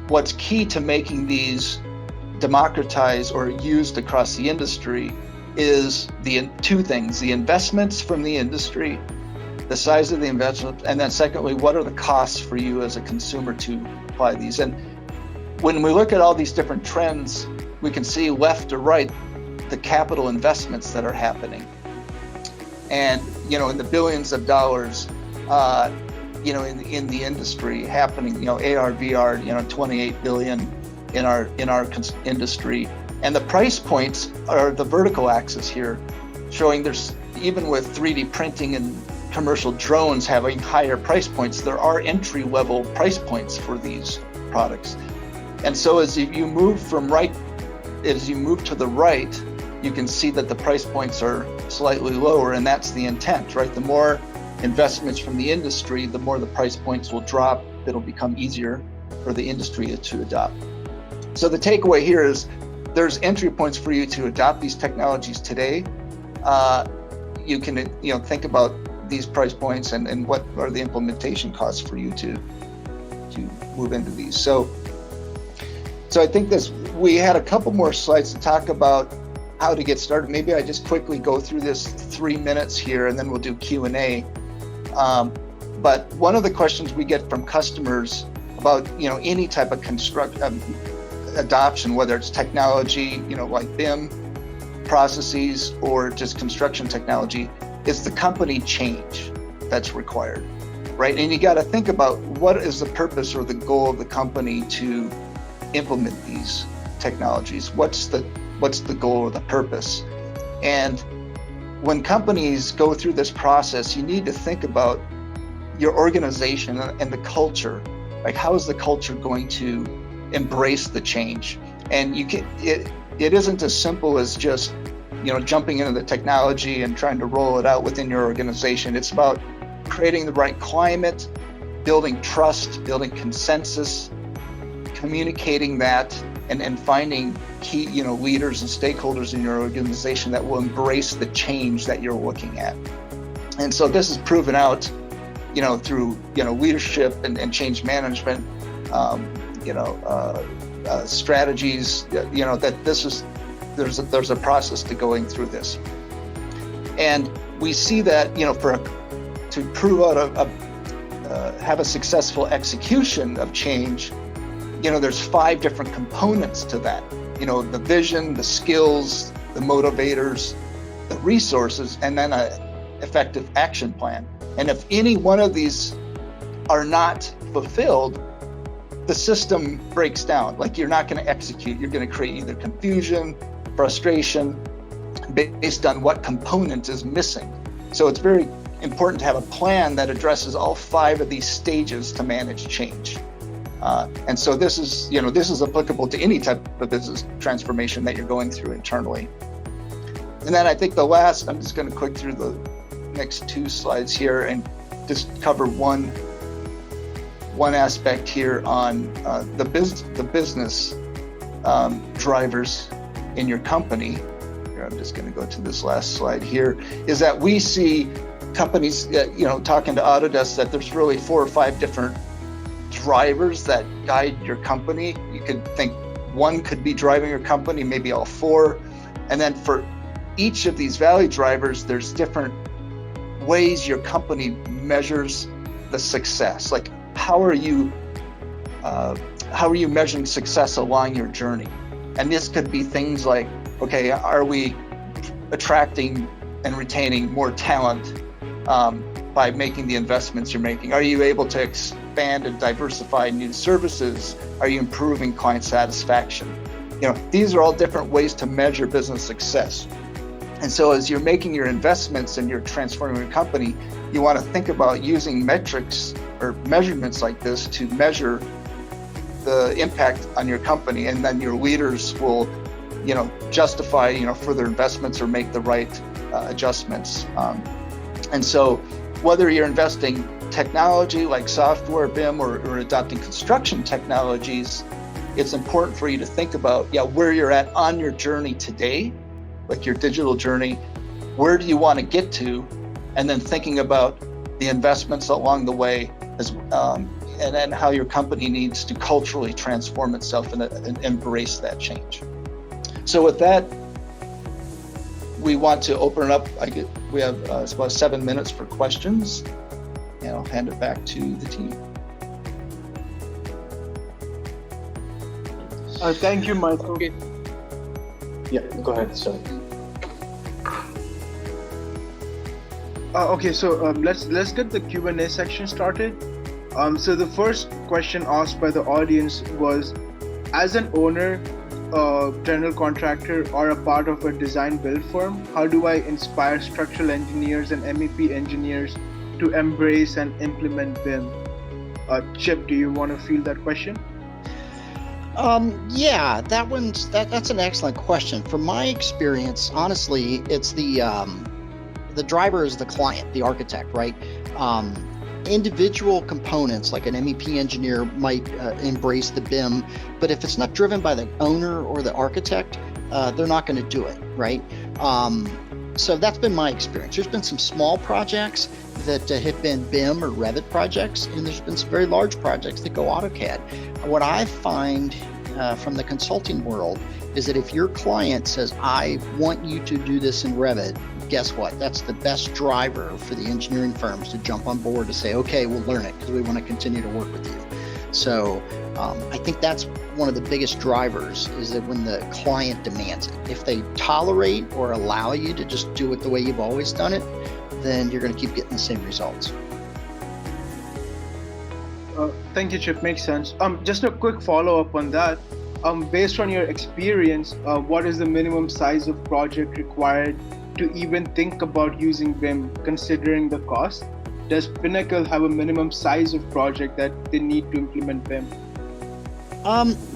what's key to making these democratized or used across the industry is the two things: the investments from the industry, the size of the investment, and then secondly, what are the costs for you as a consumer to apply these? And when we look at all these different trends, we can see left to right the capital investments that are happening. And, in the billions of dollars, in the industry happening, AR, VR, 28 billion in our industry. And the price points are the vertical axis here, showing there's, even with 3D printing and commercial drones having higher price points, there are entry-level price points for these products. And so as you move to the right, you can see that the price points are slightly lower, and that's the intent, right? The more investments from the industry, the more the price points will drop. It'll become easier for the industry to adopt. So the takeaway here is there's entry points for you to adopt these technologies today. You can think about these price points and what are the implementation costs for you to move into these. So I think we had a couple more slides to talk about how to get started. Maybe I just quickly go through this 3 minutes here, and then we'll do Q&A. But one of the questions we get from customers about any type of adoption, whether it's technology, like BIM processes or just construction technology, is the company change that's required, right? And you got to think about what is the purpose or the goal of the company to implement these technologies. What's the goal or the purpose? And when companies go through this process, you need to think about your organization and the culture. Like, how is the culture going to embrace the change? And it isn't as simple as just jumping into the technology and trying to roll it out within your organization. It's about creating the right climate, building trust, building consensus, communicating that, and finding key, leaders and stakeholders in your organization that will embrace the change that you're looking at. And so this is proven out, through, leadership and change management, strategies, that there's a process to going through this. And we see that, to prove out have a successful execution of change, there's 5 different components to that. The vision, the skills, the motivators, the resources, and then an effective action plan. And if any one of these are not fulfilled, the system breaks down. Like, you're not going to execute. You're going to create either confusion, frustration, based on what component is missing. So it's very important to have a plan that addresses all 5 of these stages to manage change. And so this is applicable to any type of business transformation that you're going through internally. And then I think the last, I'm just going to click through the next 2 slides here and just cover one aspect here on the business drivers in your company. Here, I'm just going to go to this last slide here, is that we see companies, talking to Autodesk, that there's really 4 or 5 different drivers that guide your company. You could think one could be driving your company, maybe all 4. And then for each of these value drivers, there's different ways your company measures the success. Like, how are you measuring success along your journey? And this could be things like, okay, are we attracting and retaining more talent by making the investments you're making? Are you able to expand and diversify new services? Are you improving client satisfaction? These are all different ways to measure business success. And so as you're making your investments and you're transforming your company, you want to think about using metrics or measurements like this to measure the impact on your company, and then your leaders will, justify, further investments or make the right adjustments. And so whether you're investing technology like software, BIM, or adopting construction technologies, it's important for you to think about, where you're at on your journey today, like your digital journey. Where do you want to get to? And then thinking about the investments along the way, and then how your company needs to culturally transform itself and embrace that change. So with that, we want to open it up. We have it's about 7 minutes for questions, and I'll hand it back to the team. Thank you, Michael. Okay. Yeah, go ahead, sir. Okay, so let's get the Q&A section started. So the first question asked by the audience was, as an owner, general contractor, or a part of a design build firm, how do I inspire structural engineers and MEP engineers to embrace and implement BIM? Chip, do you want to field that question? Yeah, that's an excellent question. From my experience, honestly, it's the driver is the client, the architect, right? Individual components like an MEP engineer might embrace the BIM, but if it's not driven by the owner or the architect, they're not going to do it, right? So that's been my experience. There's been some small projects that have been BIM or Revit projects, and there's been some very large projects that go AutoCAD. What I find from the consulting world is that if your client says, I want you to do this in Revit, guess what? That's the best driver for the engineering firms to jump on board to say, okay, we'll learn it because we want to continue to work with you. So I think that's one of the biggest drivers, is that when the client demands it. If they tolerate or allow you to just do it the way you've always done it, then you're going to keep getting the same results. Thank you, Chip. Makes sense. Just a quick follow-up on that. Based on your experience, what is the minimum size of project required to even think about using BIM, considering the cost? Does Pinnacle have a minimum size of project that they need to implement BIM?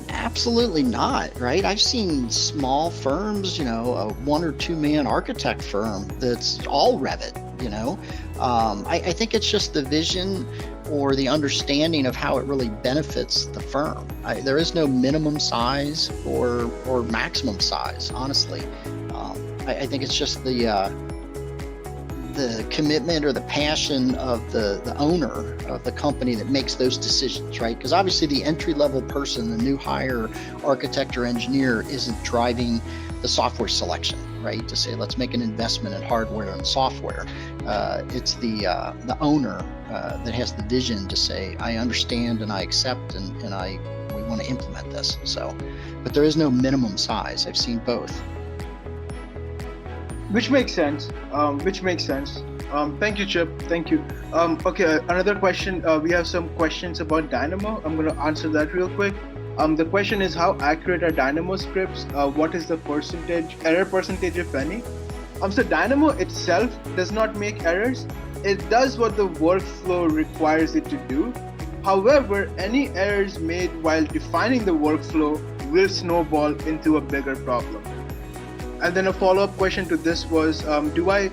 Absolutely not, right? I've seen small firms, a 1 or 2 man architect firm that's all Revit, I think it's just the vision or the understanding of how it really benefits the firm. There is no minimum size or maximum size, honestly. I think it's just the commitment or the passion of the owner of the company that makes those decisions, right? Because obviously the entry-level person, the new hire architect or engineer, isn't driving the software selection, right? To say, let's make an investment in hardware and software. It's the owner that has the vision to say, I understand and I accept and we want to implement this. So, but there is no minimum size. I've seen both. Which makes sense. Thank you, Chip. Thank you. Okay, another question. We have some questions about Dynamo. I'm going to answer that real quick. The question is, how accurate are Dynamo scripts? What is the error percentage, if any? So Dynamo itself does not make errors. It does what the workflow requires it to do. However, any errors made while defining the workflow will snowball into a bigger problem. And then a follow-up question to this was, do I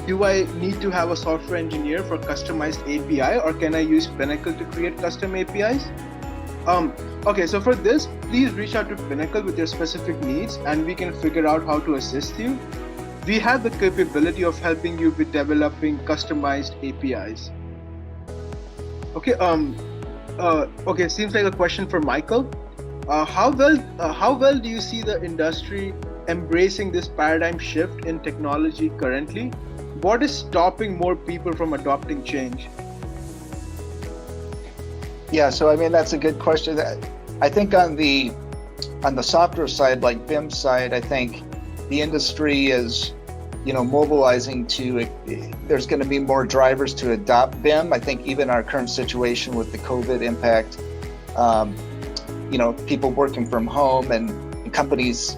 need to have a software engineer for customized API, or can I use Pinnacle to create custom APIs? Okay, so for this, please reach out to Pinnacle with your specific needs and we can figure out how to assist you. We have the capability of helping you with developing customized APIs. Okay, okay, seems like a question for Michael. How well do you see the industry embracing this paradigm shift in technology currently? What is stopping more people from adopting change? Yeah, so I mean, that's a good question. I think on the software side, like BIM side, I think the industry is, mobilizing to, there's going to be more drivers to adopt BIM. I think even our current situation with the COVID impact, people working from home and companies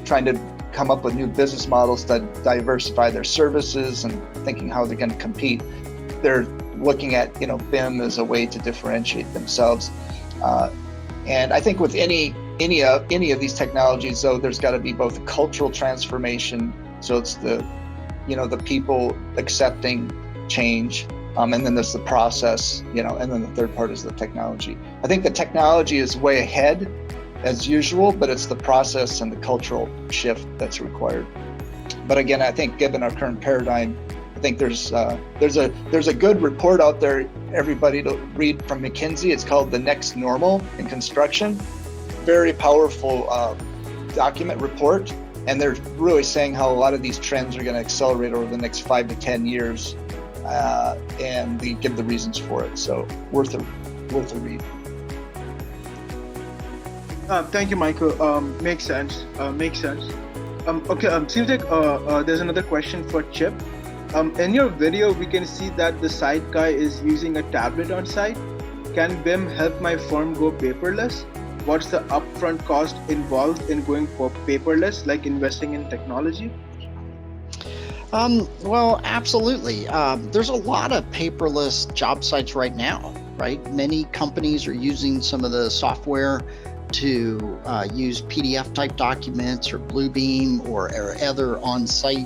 trying to come up with new business models that diversify their services and thinking how they're going to compete. They're looking at, BIM as a way to differentiate themselves. And I think with any of these technologies, though, there's got to be both a cultural transformation. So it's the people accepting change, and then there's the process, and then the third part is the technology. I think the technology is way ahead as usual, but it's the process and the cultural shift that's required. But again, I think given our current paradigm, I think there's a good report out there, everybody to read from McKinsey. It's called The Next Normal in Construction. Very powerful document report. And they're really saying how a lot of these trends are going to accelerate over the next 5 to 10 years. And they give the reasons for it. So worth a read. Thank you, Michael. Makes sense. Okay, seems like there's another question for Chip. In your video, we can see that the site guy is using a tablet on site. Can BIM help my firm go paperless? What's the upfront cost involved in going for paperless, like investing in technology? Well, absolutely. There's a lot of paperless job sites right now, right? Many companies are using some of the software to use PDF type documents or Bluebeam or other on-site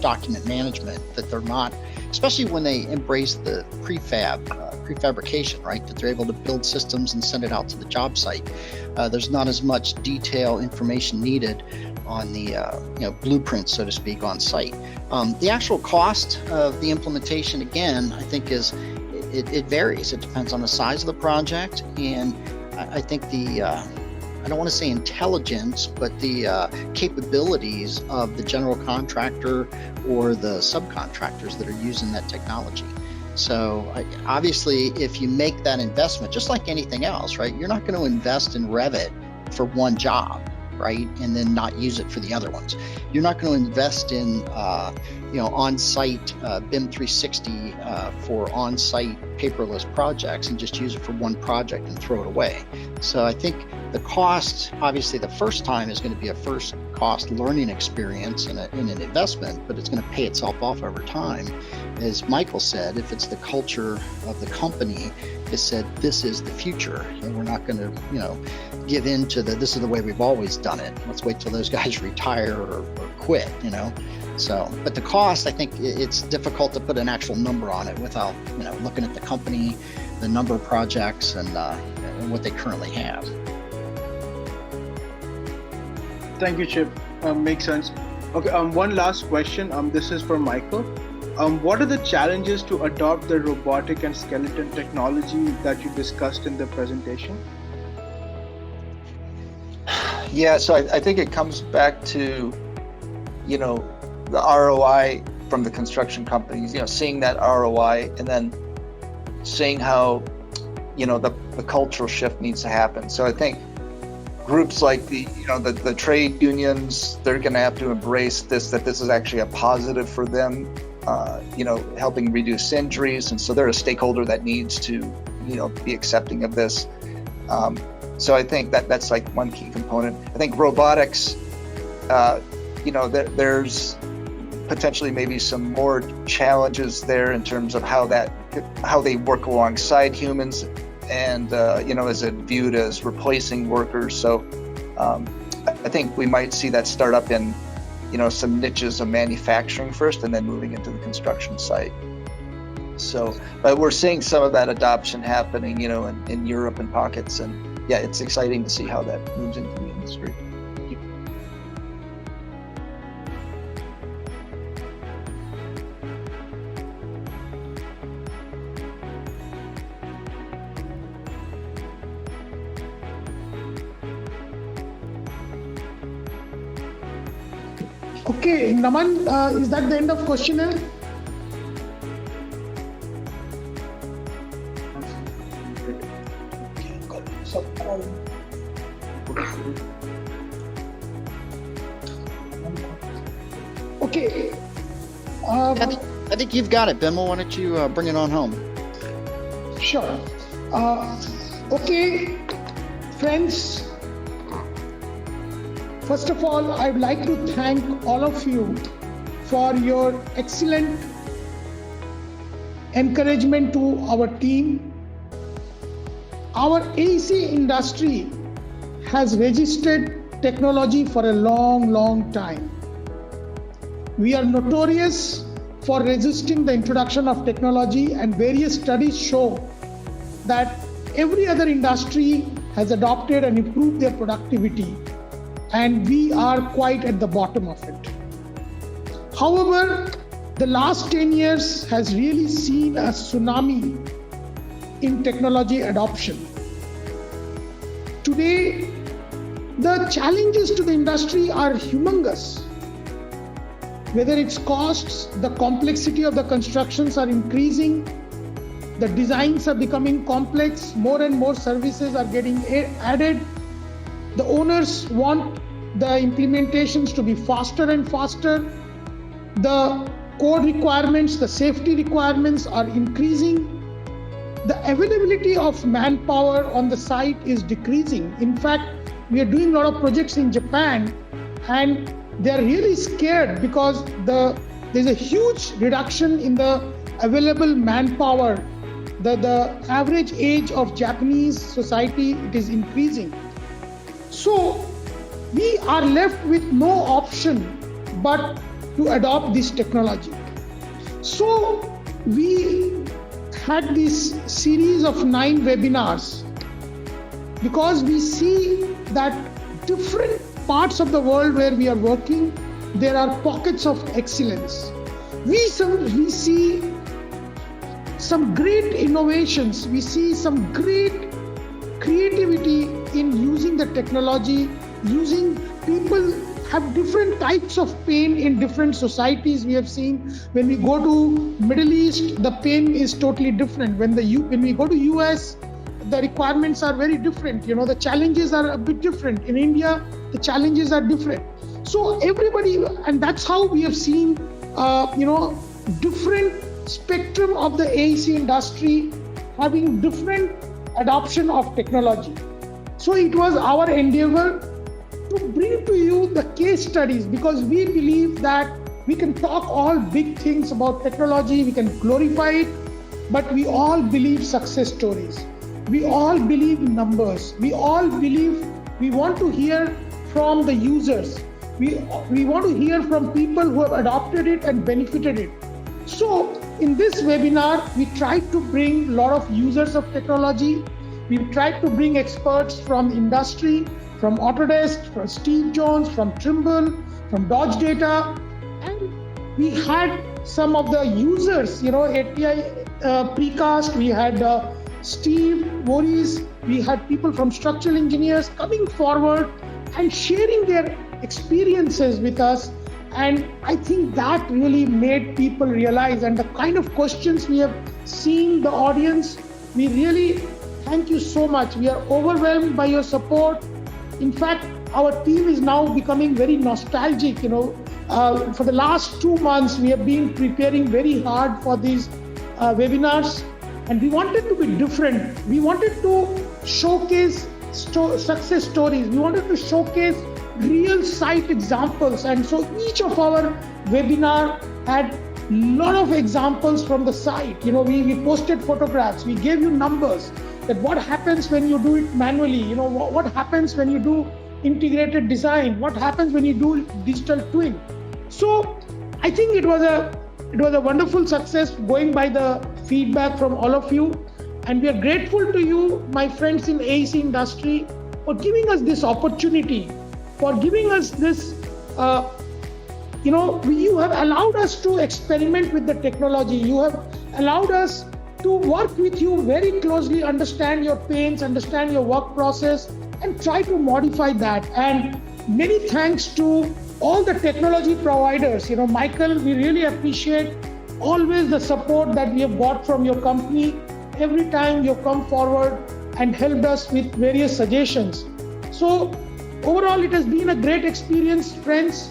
document management that they're not, especially when they embrace the prefabrication, right? That they're able to build systems and send it out to the job site. There's not as much detail information needed on the blueprint, so to speak, on site. The actual cost of the implementation, again, I think it varies. It depends on the size of the project, and I think I don't want to say intelligence, but the capabilities of the general contractor or the subcontractors that are using that technology. So obviously, if you make that investment, just like anything else, right, you're not going to invest in Revit for one job, right, and then not use it for the other ones. You're not going to invest in on-site BIM 360 for on-site paperless projects and just use it for one project and throw it away. So I think the cost, obviously the first time is going to be a first cost learning experience and an investment, but it's going to pay itself off over time. As Michael said, if it's the culture of the company that said this is the future and we're not going to give in to this is the way we've always done it, let's wait till those guys retire or quit, So, but the cost, I think it's difficult to put an actual number on it without, looking at the company, the number of projects, and what they currently have. Thank you, Chip. Makes sense. Okay. One last question. This is for Michael. What are the challenges to adopt the robotic and skeleton technology that you discussed in the presentation? Yeah, so I think it comes back to, the ROI from the construction companies, seeing that ROI and then seeing how, the cultural shift needs to happen. So I think groups like the trade unions, they're going to have to embrace this, that this is actually a positive for them, helping reduce injuries. And so they're a stakeholder that needs to, be accepting of this. So I think that's like one key component. I think robotics, there's potentially maybe some more challenges there in terms of how they work alongside humans, and is it viewed as replacing workers? So I think we might see that start up in some niches of manufacturing first, and then moving into the construction site. So, but we're seeing some of that adoption happening, in Europe and pockets, and yeah, it's exciting to see how that moves into the industry. Okay, Naman, is that the end of questionnaire? Okay. I think you've got it, Bimal. Why don't you bring it on home? Sure. Okay, friends. First of all, I'd like to thank all of you for your excellent encouragement to our team. Our AEC industry has registered technology for a long time. We are notorious for resisting the introduction of technology, and various studies show that every other industry has adopted and improved their productivity, and we are quite at the bottom of it. However, the last 10 years has really seen a tsunami in technology adoption. Today, the challenges to the industry are humongous. Whether it's costs, the complexity of the constructions are increasing, the designs are becoming complex, more and more services are getting added. The owners want the implementations to be faster and faster. The code requirements, the safety requirements are increasing. The availability of manpower on the site is decreasing. In fact, we are doing a lot of projects in Japan, and they're really scared because there's a huge reduction in the available manpower. The average age of Japanese society, it is increasing. So we are left with no option but to adopt this technology. So we had this series of 9 webinars because we see that different parts of the world where we are working, there are pockets of excellence. We see some great innovations, we see some great creativity in using the technology, using people have different types of pain in different societies. We have seen when we go to Middle East, the pain is totally different. When we go to US, the requirements are very different. The challenges are a bit different. In India, the challenges are different. So everybody, and that's how we have seen, different spectrum of the AEC industry having different adoption of technology. So it was our endeavor to bring to you the case studies, because we believe that we can talk all big things about technology, we can glorify it, but we all believe success stories. We all believe numbers. We all believe, we want to hear from the users. we want to hear from people who have adopted it and benefited it. So in this webinar, we tried to bring a lot of users of technology. We tried to bring experts from industry, from Autodesk, from Steve Jones, from Trimble, from Dodge Data, and we had some of the users, ATI Precast, we had Steve, Boris, we had people from structural engineers coming forward and sharing their experiences with us. And I think that really made people realize, and the kind of questions we have seen the audience, we really thank you so much. We are overwhelmed by your support. In fact, our team is now becoming very nostalgic. For the last 2 months, we have been preparing very hard for these webinars, and we wanted to be different. We wanted to showcase success stories. We wanted to showcase real site examples, and so each of our webinar had a lot of examples from the site. We posted photographs, we gave you numbers, that what happens when you do it manually, what happens when you do integrated design, what happens when you do digital twin. So I think it was a wonderful success, going by the feedback from all of you, and we are grateful to you, my friends in AEC industry, for giving us this opportunity, for giving us this, you have allowed us to experiment with the technology. You have allowed us to work with you very closely, understand your pains, understand your work process, and try to modify that. And many thanks to all the technology providers. Michael, we really appreciate always the support that we have got from your company. Every time you come forward and helped us with various suggestions. So overall, it has been a great experience, friends,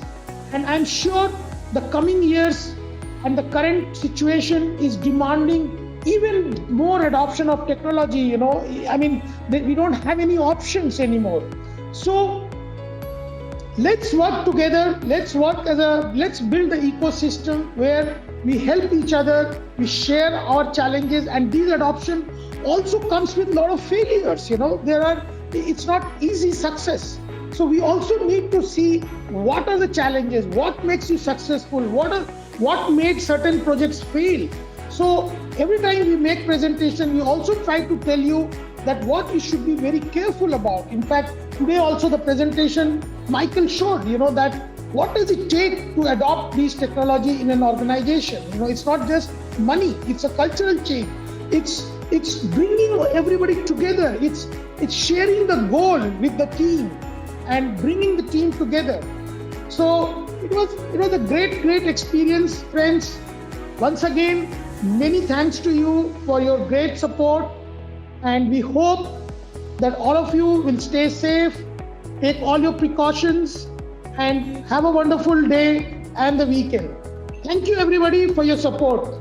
and I'm sure the coming years and the current situation is demanding even more adoption of technology. We don't have any options anymore. So let's work together. Let's build the ecosystem where we help each other, we share our challenges, and this adoption also comes with a lot of failures. It's not easy success. So we also need to see what are the challenges, what makes you successful, what made certain projects fail. So every time we make presentation, we also try to tell you that what you should be very careful about. In fact, today also the presentation Michael showed, that what does it take to adopt these technology in an organization? It's not just money, it's a cultural change. It's bringing everybody together. It's sharing the goal with the team and bringing the team together. So it was a great experience, friends. Once again, many thanks to you for your great support, and we hope that all of you will stay safe, take all your precautions, and have a wonderful day and the weekend. Thank you everybody for your support.